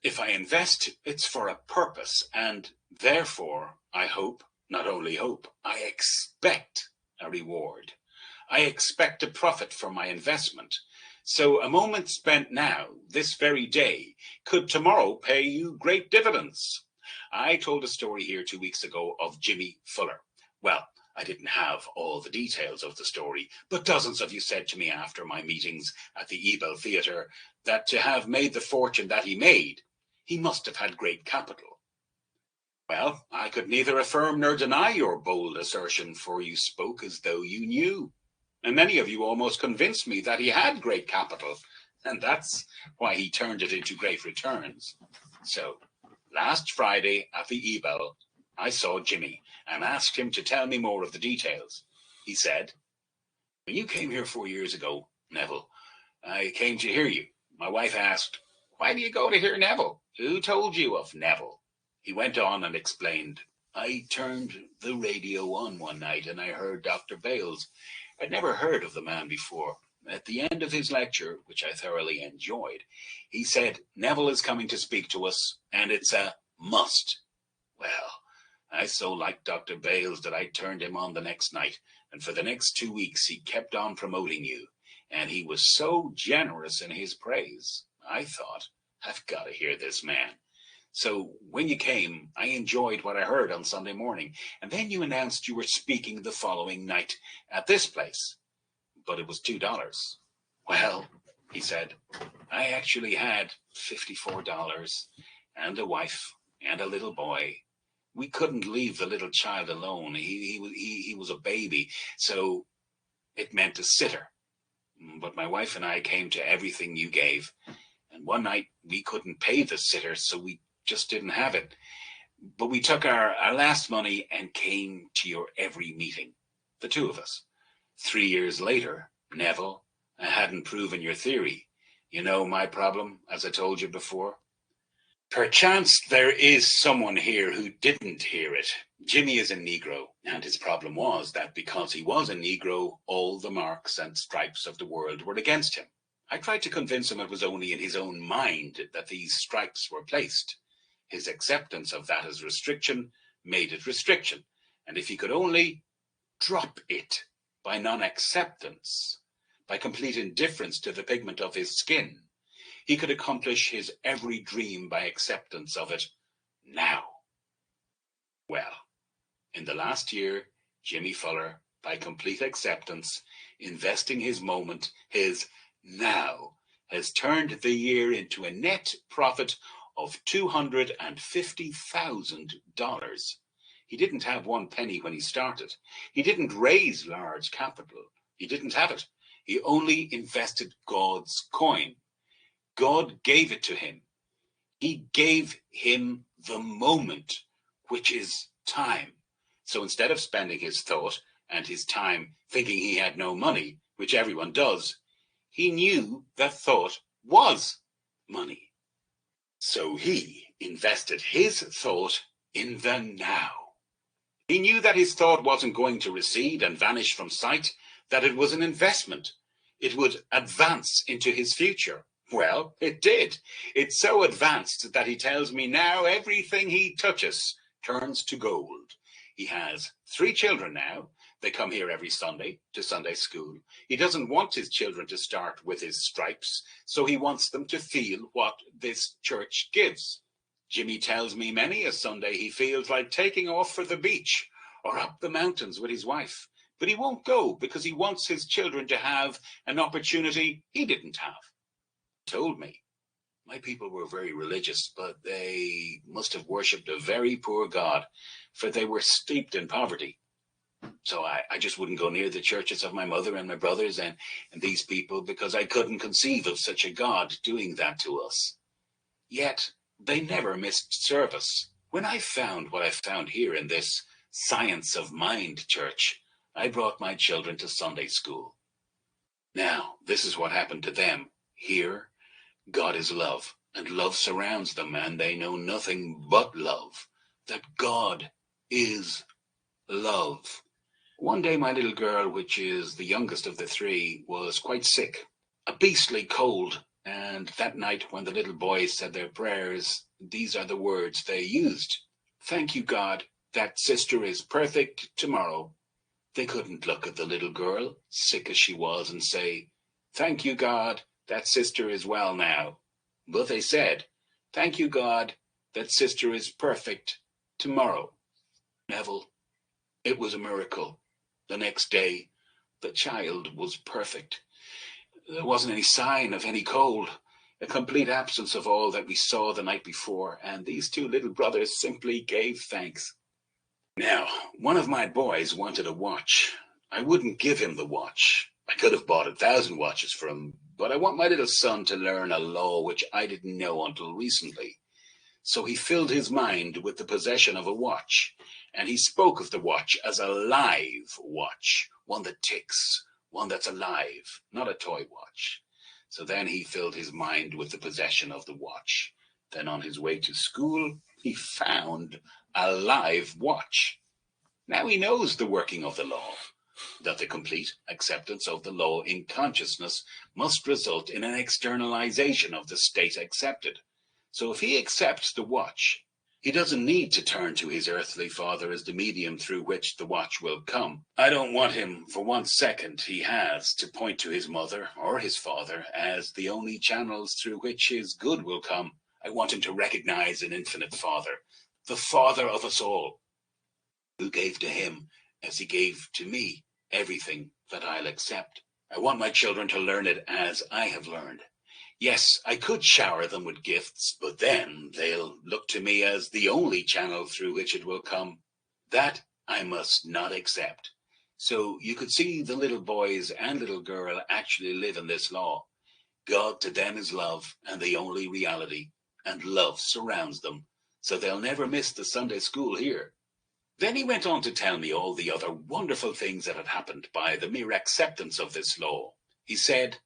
If I invest, it's for a purpose, and therefore I hope, not only hope, I expect a reward. I expect a profit from my investment. So a moment spent now, this very day, could tomorrow pay you great dividends. I told a story here 2 weeks ago of Jimmy Fuller. Well, I didn't have all the details of the story, but dozens of you said to me after my meetings at the Ebel Theatre that to have made the fortune that he made, he must have had great capital. Well, I could neither affirm nor deny your bold assertion, for you spoke as though you knew. And many of you almost convinced me that he had great capital, and that's why he turned it into great returns. So, last Friday at the Ebel, I saw Jimmy and asked him to tell me more of the details. He said, when you came here 4 years ago, Neville, I came to hear you. My wife asked, why do you go to hear Neville? Who told you of Neville? He went on and explained, I turned the radio on one night and I heard Dr. Bales. I'd never heard of the man before. At the end of his lecture, which I thoroughly enjoyed, he said, Neville is coming to speak to us, and it's a must. Well, I so liked Dr. Bales that I turned him on the next night, and for the next 2 weeks he kept on promoting you, and he was so generous in his praise. I thought, I've got to hear this man. So when you came, I enjoyed what I heard on Sunday morning, and then you announced you were speaking the following night at this place, but it was $2. Well, he said, I actually had $54 and a wife and a little boy. We couldn't leave the little child alone. He was a baby, so it meant a sitter. But my wife and I came to everything you gave, and one night we couldn't pay the sitter, so we just didn't have it. But we took our last money and came to your every meeting, the two of us. 3 years later, Neville, I hadn't proven your theory. You know my problem, as I told you before? Perchance there is someone here who didn't hear it. Jimmy is a Negro, and his problem was that because he was a Negro, all the marks and stripes of the world were against him. I tried to convince him it was only in his own mind that these stripes were placed. His acceptance of that as restriction made it restriction, and if he could only drop it by non-acceptance, by complete indifference to the pigment of his skin, he could accomplish his every dream by acceptance of it now. Well, in the last year, Jimmy Fuller, by complete acceptance, investing his moment, his now, has turned the year into a net profit of $250,000. He didn't have one penny when he started. He didn't raise large capital. He didn't have it. He only invested God's coin. God gave it to him. He gave him the moment, which is time. So instead of spending his thought and his time thinking he had no money, which everyone does, he knew that thought was money. So he invested his thought in the now. He knew that his thought wasn't going to recede and vanish from sight, that it was an investment. It would advance into his future. Well, it did. It's so advanced that he tells me now everything he touches turns to gold. He has 3 children now. They come here every Sunday to Sunday school. He doesn't want his children to start with his stripes, so he wants them to feel what this church gives. Jimmy tells me many a Sunday he feels like taking off for the beach or up the mountains with his wife, but he won't go because he wants his children to have an opportunity he didn't have. He told me my people were very religious, but they must have worshipped a very poor God, for they were steeped in poverty. So I just wouldn't go near the churches of my mother and my brothers and these people because I couldn't conceive of such a God doing that to us. Yet they never missed service. When I found what I found here in this Science of Mind church, I brought my children to Sunday school. Now, this is what happened to them. Here, God is love, and love surrounds them, and they know nothing but love. That God is love. One day my little girl, which is the youngest of the 3, was quite sick, a beastly cold, and that night when the little boys said their prayers, these are the words they used. Thank you, God, that sister is perfect tomorrow. They couldn't look at the little girl, sick as she was, and say, thank you, God, that sister is well now. But they said, thank you, God, that sister is perfect tomorrow. Neville, it was a miracle. The next day, the child was perfect. There wasn't any sign of any cold, a complete absence of all that we saw the night before, and these 2 little brothers simply gave thanks. Now, one of my boys wanted a watch. I wouldn't give him the watch. I could have bought 1,000 watches for him, but I want my little son to learn a law which I didn't know until recently. So he filled his mind with the possession of a watch, and he spoke of the watch as a live watch, one that ticks, one that's alive, not a toy watch. So then he filled his mind with the possession of the watch. Then on his way to school, He found a live watch. Now he knows the working of the law, that the complete acceptance of the law in consciousness must result in an externalization of the state accepted. So if he accepts the watch, he doesn't need to turn to his earthly father as the medium through which the watch will come. I don't want him for 1 second he has to point to his mother or his father as the only channels through which his good will come. I want him to recognize an infinite Father, the Father of us all, who gave to him as he gave to me everything that I'll accept. I want my children to learn it as I have learned. Yes, I could shower them with gifts, but then they'll look to me as the only channel through which it will come. That I must not accept. So you could see the little boys and little girl actually live in this law. God to them is love and the only reality, and love surrounds them, so they'll never miss the Sunday school here. Then he went on to tell me all the other wonderful things that had happened by the mere acceptance of this law. He said,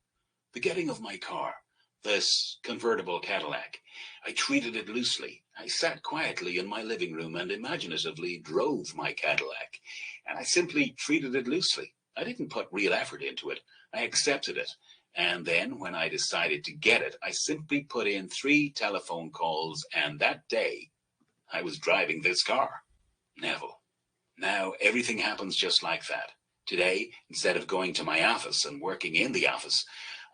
the getting of my car, this convertible Cadillac, I treated it loosely. I sat quietly in my living room and imaginatively drove my Cadillac, and I simply treated it loosely. I didn't put real effort into it. I accepted it. And then when I decided to get it, I simply put in 3 telephone calls, and that day I was driving this car. Neville. Now everything happens just like that. Today, instead of going to my office and working in the office,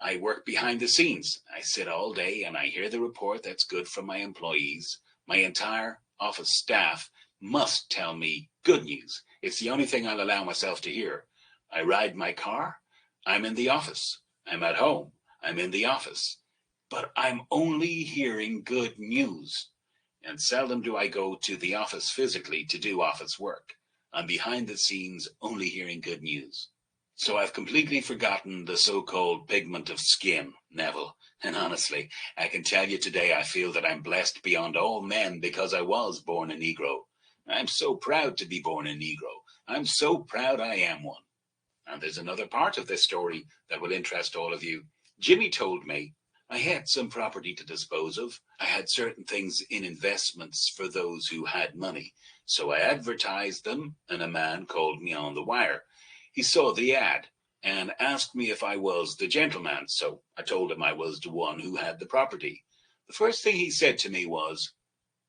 I work behind the scenes. I sit all day and I hear the report that's good from my employees. My entire office staff must tell me good news. It's the only thing I'll allow myself to hear. I ride my car, I'm in the office. I'm at home, I'm in the office. But I'm only hearing good news. And seldom do I go to the office physically to do office work. I'm behind the scenes only hearing good news. So I've completely forgotten the so-called pigment of skin, Neville. And honestly, I can tell you today I feel that I'm blessed beyond all men because I was born a Negro. I'm so proud to be born a Negro. I'm so proud I am one. And there's another part of this story that will interest all of you. Jimmy told me I had some property to dispose of. I had certain things in investments for those who had money. So I advertised them, and a man called me on the wire. He saw the ad and asked me if I was the gentleman. So I told him I was the one who had the property. The first thing he said to me was,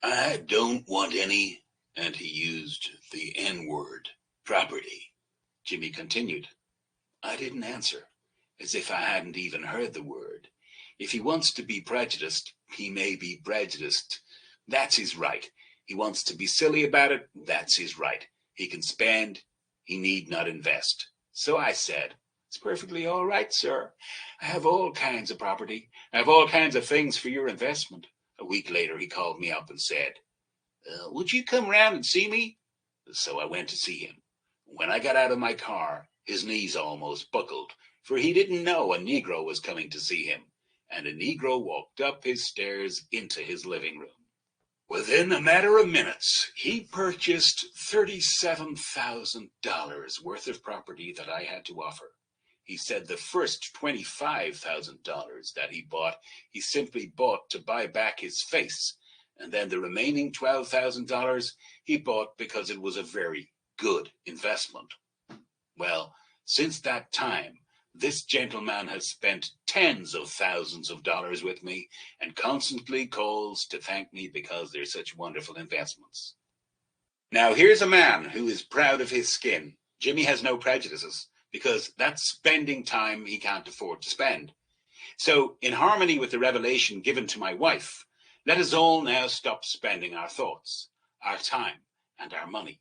I don't want any, and he used the N-word, property. Jimmy continued. I didn't answer, as if I hadn't even heard the word. If he wants to be prejudiced, he may be prejudiced. That's his right. He wants to be silly about it. That's his right. He can spend. He need not invest. So I said, it's perfectly all right, sir. I have all kinds of property. I have all kinds of things for your investment. A week later, he called me up and said, would you come round and see me? So I went to see him. When I got out of my car, his knees almost buckled, for he didn't know a Negro was coming to see him, and a Negro walked up his stairs into his living room. Within a matter of minutes, he purchased $37,000 worth of property that I had to offer. He said the first $25,000 that he bought, he simply bought to buy back his face, and then the remaining $12,000 he bought because it was a very good investment. Well, since that time, this gentleman has spent tens of thousands of dollars with me and constantly calls to thank me because they're such wonderful investments. Now, here's a man who is proud of his skin. Jimmy has no prejudices because that's spending time he can't afford to spend. So, in harmony with the revelation given to my wife, let us all now stop spending our thoughts, our time, and our money.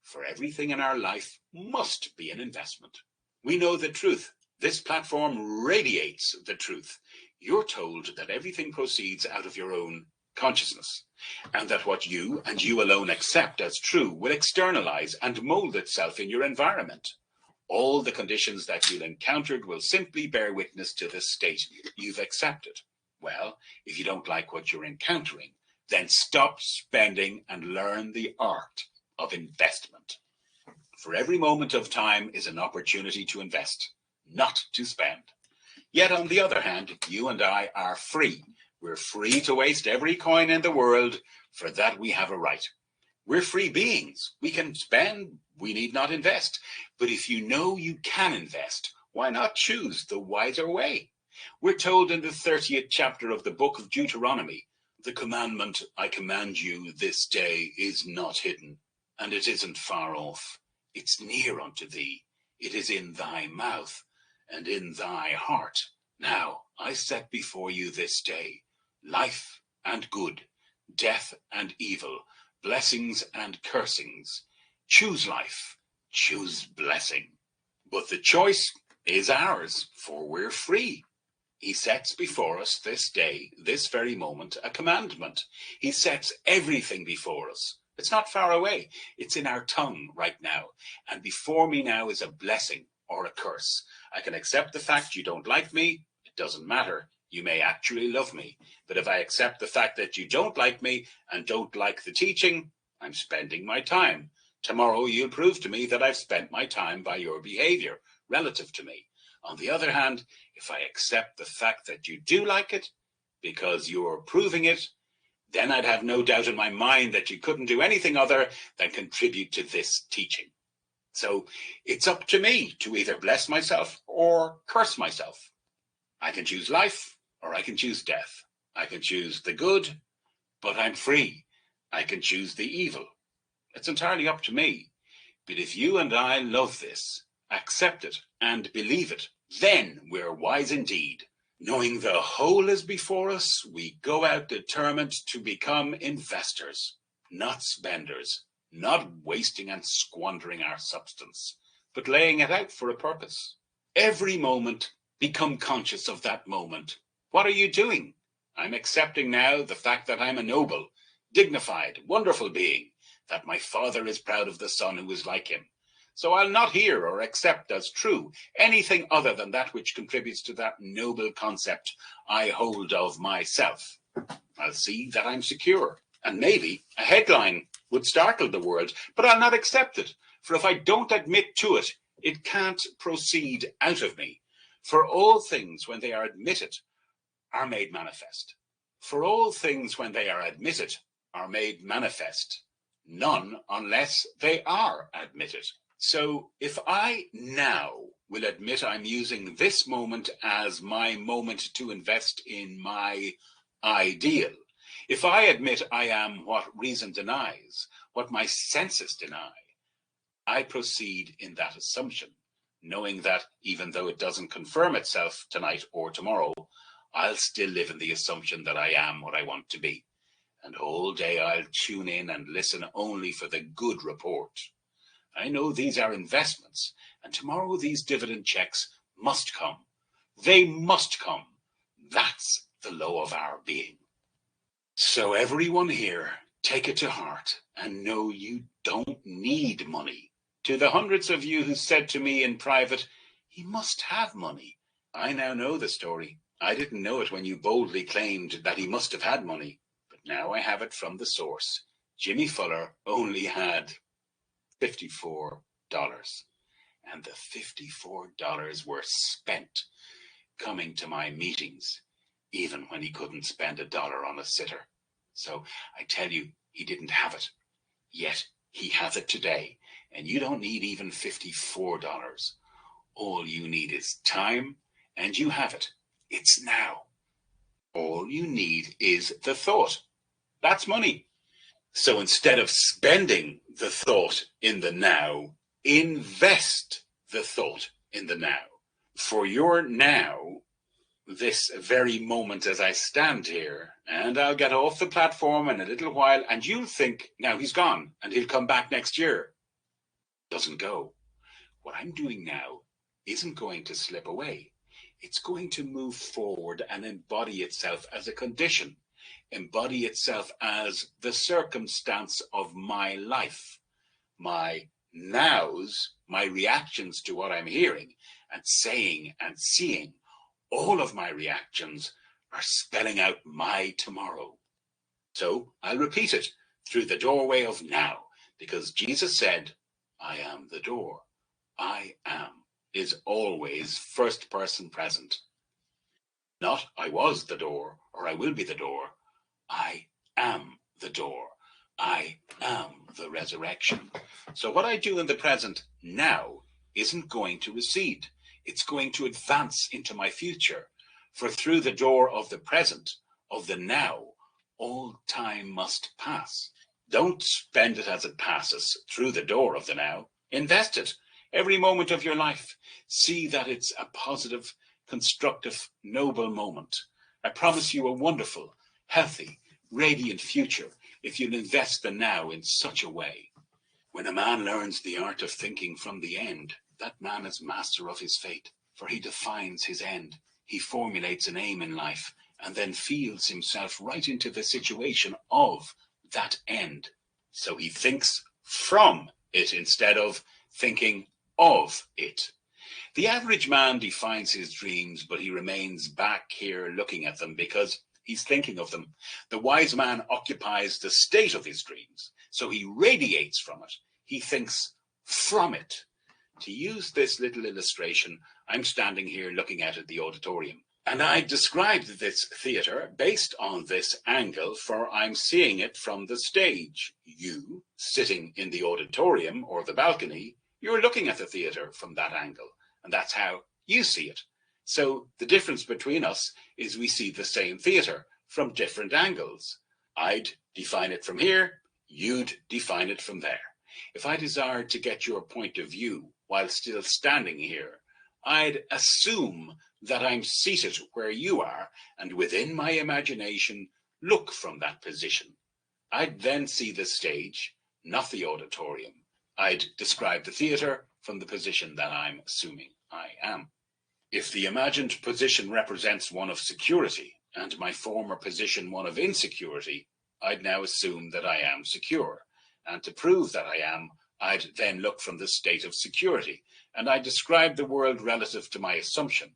For everything in our life must be an investment. We know the truth. This platform radiates the truth. You're told that everything proceeds out of your own consciousness, and that what you and you alone accept as true will externalize and mold itself in your environment. All the conditions that you'll encounter will simply bear witness to the state you've accepted. Well, if you don't like what you're encountering, then stop spending and learn the art of investment. For every moment of time is an opportunity to invest, not to spend. Yet on the other hand, you and I are free. We're free to waste every coin in the world, For that we have a right. We're free beings. We can spend, we need not invest. But if you know you can invest, why not choose the wiser way? We're told in the 30th chapter of the book of Deuteronomy, the commandment I command you this day is not hidden, and it isn't far off. It's near unto thee. It is in thy mouth and in thy heart. Now I set before you this day life and good, death and evil, blessings and cursings. Choose life, choose blessing. But the choice is ours, for we're free. He sets before us this day, this very moment, a commandment. He sets everything before us. It's not far away. It's in our tongue right now. And before me now is a blessing or a curse. I can accept the fact you don't like me. It doesn't matter. You may actually love me. But if I accept the fact that you don't like me and don't like the teaching, I'm spending my time. Tomorrow you'll prove to me that I've spent my time by your behavior relative to me. On the other hand, if I accept the fact that you do like it because you're proving it, then I'd have no doubt in my mind that you couldn't do anything other than contribute to this teaching. So it's up to me to either bless myself or curse myself. I can choose life or I can choose death. I can choose the good, but I'm free. I can choose the evil. It's entirely up to me. But if you and I love this, accept it, and believe it, then we're wise indeed. Knowing the whole is before us, we go out determined to become investors, not spenders, not wasting and squandering our substance, but laying it out for a purpose. Every moment, become conscious of that moment. What are you doing? I'm accepting now the fact that I'm a noble, dignified, wonderful being, that my father is proud of the son who is like him. So I'll not hear or accept as true anything other than that which contributes to that noble concept I hold of myself. I'll see that I'm secure, and maybe a headline would startle the world, but I'll not accept it, for if I don't admit to it, it can't proceed out of me. For all things, when they are admitted, are made manifest. For all things, when they are admitted, are made manifest. None unless they are admitted. So if I now will admit I'm using this moment as my moment to invest in my ideal, if I admit I am what reason denies, what my senses deny, I proceed in that assumption, knowing that even though it doesn't confirm itself tonight or tomorrow, I'll still live in the assumption that I am what I want to be. And all day I'll tune in and listen only for the good report. I know these are investments, and tomorrow these dividend checks must come. They must come. That's the law of our being. So everyone here, take it to heart and know you don't need money. To the hundreds of you who said to me in private, he must have money, I now know the story. I didn't know it when you boldly claimed that he must have had money, but now I have it from the source. Jimmy Fuller only had $54, and the $54 were spent coming to my meetings, even when he couldn't spend $1 on a sitter. So I tell you, he didn't have it, yet he has it today, and you don't need even $54. All you need is time, and you have it. It's now. All you need is the thought. That's money. So instead of spending the thought in the now, invest the thought in the now. For your now, this very moment as I stand here, and I'll get off the platform in a little while, and you'll think, now he's gone, and he'll come back next year. Doesn't go. What I'm doing now isn't going to slip away. It's going to move forward and embody itself as a condition. Embody itself as the circumstance of my life, my nows, my reactions to what I'm hearing and saying and seeing. All of my reactions are spelling out my tomorrow. So I'll repeat it through the doorway of now, because Jesus said, I am the door. I am is always first person present. Not I was the door or I will be the door. I am the door. I am the resurrection. So what I do in the present now isn't going to recede. It's going to advance into my future. For through the door of the present, of the now, all time must pass. Don't spend it as it passes through the door of the now. Invest it every moment of your life. See that it's a positive, constructive, noble moment. I promise you a wonderful, healthy, radiant future if you'll invest the now in such a way. When a man learns the art of thinking from the end, that man is master of his fate, for he defines his end. He formulates an aim in life and then feels himself right into the situation of that end. So he thinks from it instead of thinking of it. The average man defines his dreams, but he remains back here looking at them because he's thinking of them. The wise man occupies the state of his dreams, so he radiates from it. He thinks from it. To use this little illustration, I'm standing here looking out at the auditorium. And I described this theatre based on this angle, for I'm seeing it from the stage. You, sitting in the auditorium or the balcony, you're looking at the theatre from that angle, and that's how you see it. So the difference between us is we see the same theatre from different angles. I'd define it from here, you'd define it from there. If I desired to get your point of view while still standing here, I'd assume that I'm seated where you are, and within my imagination, look from that position. I'd then see the stage, not the auditorium. I'd describe the theatre from the position that I'm assuming I am. If the imagined position represents one of security, and my former position one of insecurity, I'd now assume that I am secure. And to prove that I am, I'd then look from the state of security, and I describe the world relative to my assumption.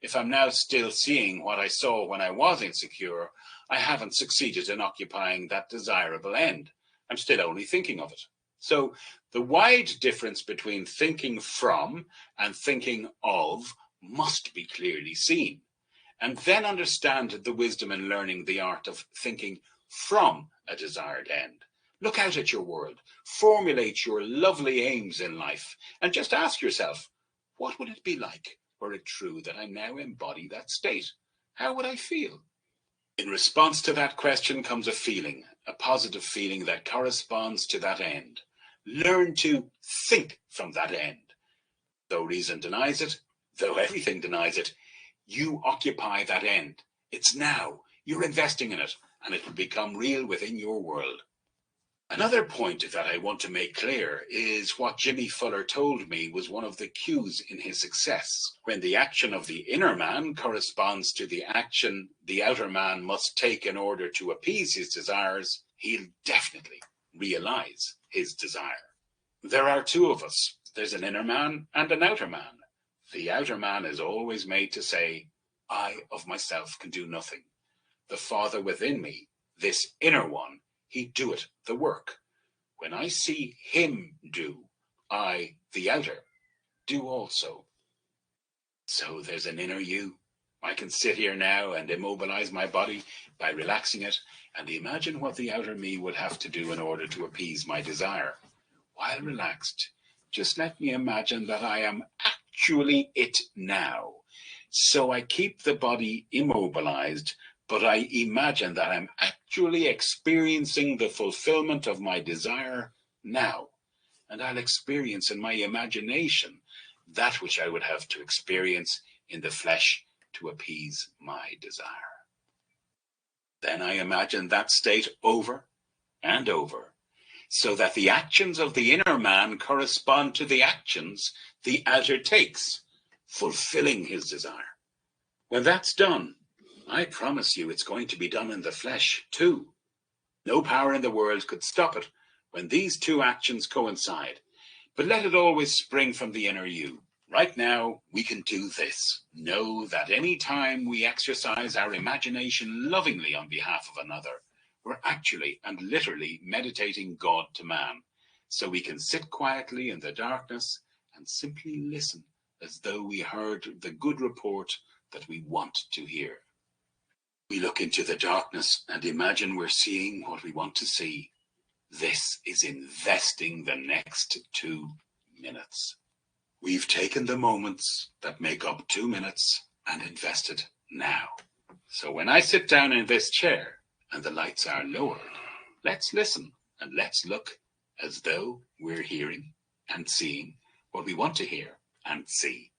If I'm now still seeing what I saw when I was insecure, I haven't succeeded in occupying that desirable end. I'm still only thinking of it. So the wide difference between thinking from and thinking of must be clearly seen. And then understand the wisdom in learning the art of thinking from a desired end. Look out at your world, formulate your lovely aims in life, and just ask yourself, what would it be like were it true that I now embody that state? How would I feel? In response to that question comes a feeling, a positive feeling that corresponds to that end. Learn to think from that end. Though reason denies it, though everything denies it, you occupy that end. It's now. You're investing in it, and it will become real within your world. Another point that I want to make clear is what Jimmy Fuller told me was one of the cues in his success. When the action of the inner man corresponds to the action the outer man must take in order to appease his desires, he'll definitely realize his desire. There are two of us. There's an inner man and an outer man. The outer man is always made to say, I of myself can do nothing. The Father within me, this inner one, he doeth the work. When I see him do, I, the outer, do also. So there's an inner you. I can sit here now and immobilize my body by relaxing it and imagine what the outer me would have to do in order to appease my desire. While relaxed, just let me imagine that I am actually it now. So I keep the body immobilized, but I imagine that I'm actually experiencing the fulfillment of my desire now. And I'll experience in my imagination that which I would have to experience in the flesh to appease my desire. Then I imagine that state over and over, so that the actions of the inner man correspond to the actions the outer takes, fulfilling his desire. When that's done, I promise you it's going to be done in the flesh too. No power in the world could stop it when these two actions coincide. But let it always spring from the inner you. Right now, we can do this. Know that any time we exercise our imagination lovingly on behalf of another, we're actually and literally meditating God to man. So we can sit quietly in the darkness and simply listen as though we heard the good report that we want to hear. We look into the darkness and imagine we're seeing what we want to see. This is investing the next 2 minutes. We've taken the moments that make up 2 minutes and invested now. So when I sit down in this chair and the lights are lowered, let's listen and let's look as though we're hearing and seeing what we want to hear and see.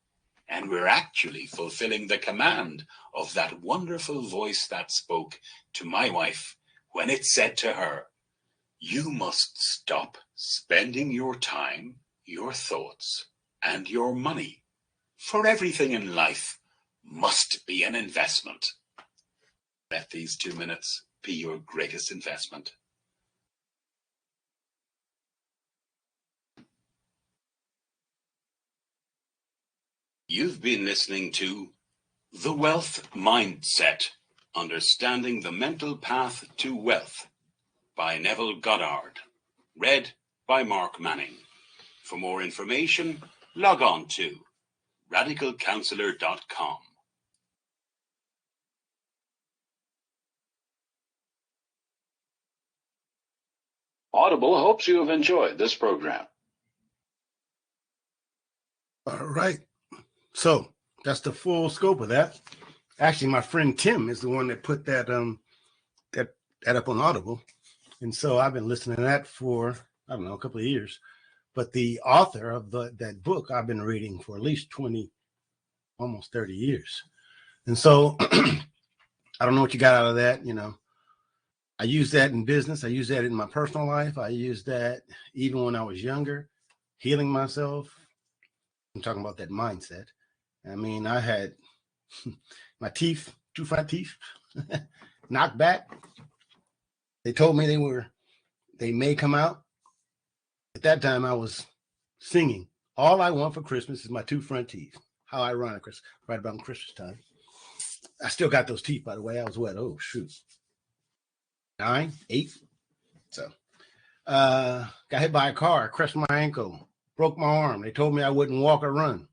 And we're actually fulfilling the command of that wonderful voice that spoke to my wife when it said to her, "You must stop spending your time, your thoughts, and your money. For everything in life must be an investment." Let these 2 minutes be your greatest investment. You've been listening to The Wealth Mindset, Understanding the Mental Path to Wealth by Neville Goddard, read by Mark Manning. For more information, log on to radicalcounselor.com. Audible hopes you have enjoyed this program. All right. So that's the full scope of that. Actually, my friend Tim is the one that put that that up on Audible. And so I've been listening to that for, I don't know, a couple of years. But the author of that book I've been reading for at least 20, almost 30 years. And so I don't know what you got out of that. I use that in business. I use that in my personal life. I use that even when I was younger, healing myself. I'm talking about that mindset. I mean, I had my teeth, 2 front teeth, knocked back. They told me they may come out. At that time, I was singing, "All I want for Christmas is my 2 front teeth." How ironic, right about Christmas time. I still got those teeth, by the way. I was what? Oh, shoot. 9, 8. So, got hit by a car, crushed my ankle, broke my arm. They told me I wouldn't walk or run.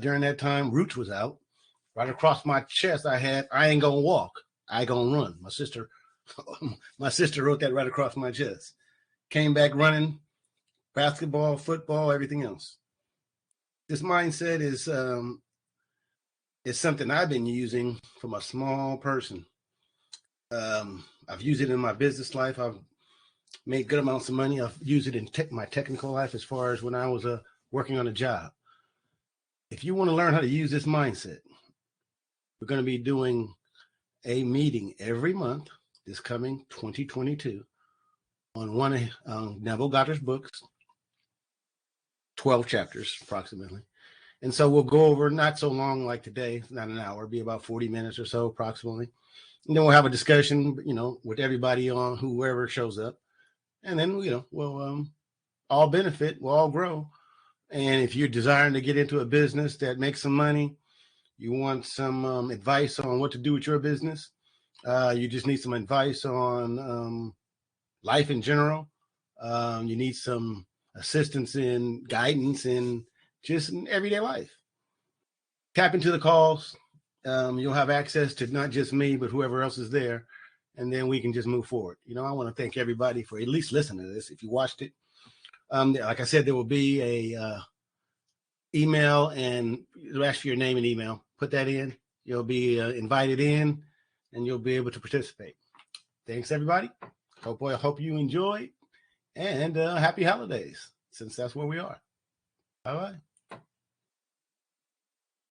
During that time, Roots was out. Right across my chest, I ain't gonna walk, I gonna run. My sister wrote that right across my chest. Came back running, basketball, football, everything else. This mindset is something I've been using from a small person. I've used it in my business life. I've made good amounts of money. I've used it in my technical life as far as when I was working on a job. If you want to learn how to use this mindset, we're going to be doing a meeting every month this coming 2022 on one of Neville Goddard's books, 12 chapters approximately. And so we'll go over not so long like today, not an hour, be about 40 minutes or so approximately. And then we'll have a discussion, with everybody on whoever shows up. And then, we'll all benefit, we'll all grow. And if you're desiring to get into a business that makes some money, you want some advice on what to do with your business, you just need some advice on life in general, you need some assistance in guidance in just in everyday life, tap into the calls. You'll have access to not just me, but whoever else is there. And then we can just move forward. I want to thank everybody for at least listening to this. If you watched it, like I said, there will be a email, and it'll ask for your name and email. Put that in. You'll be invited in, and you'll be able to participate. Thanks, everybody. I hope you enjoyed, and happy holidays, since that's where we are. Bye-bye.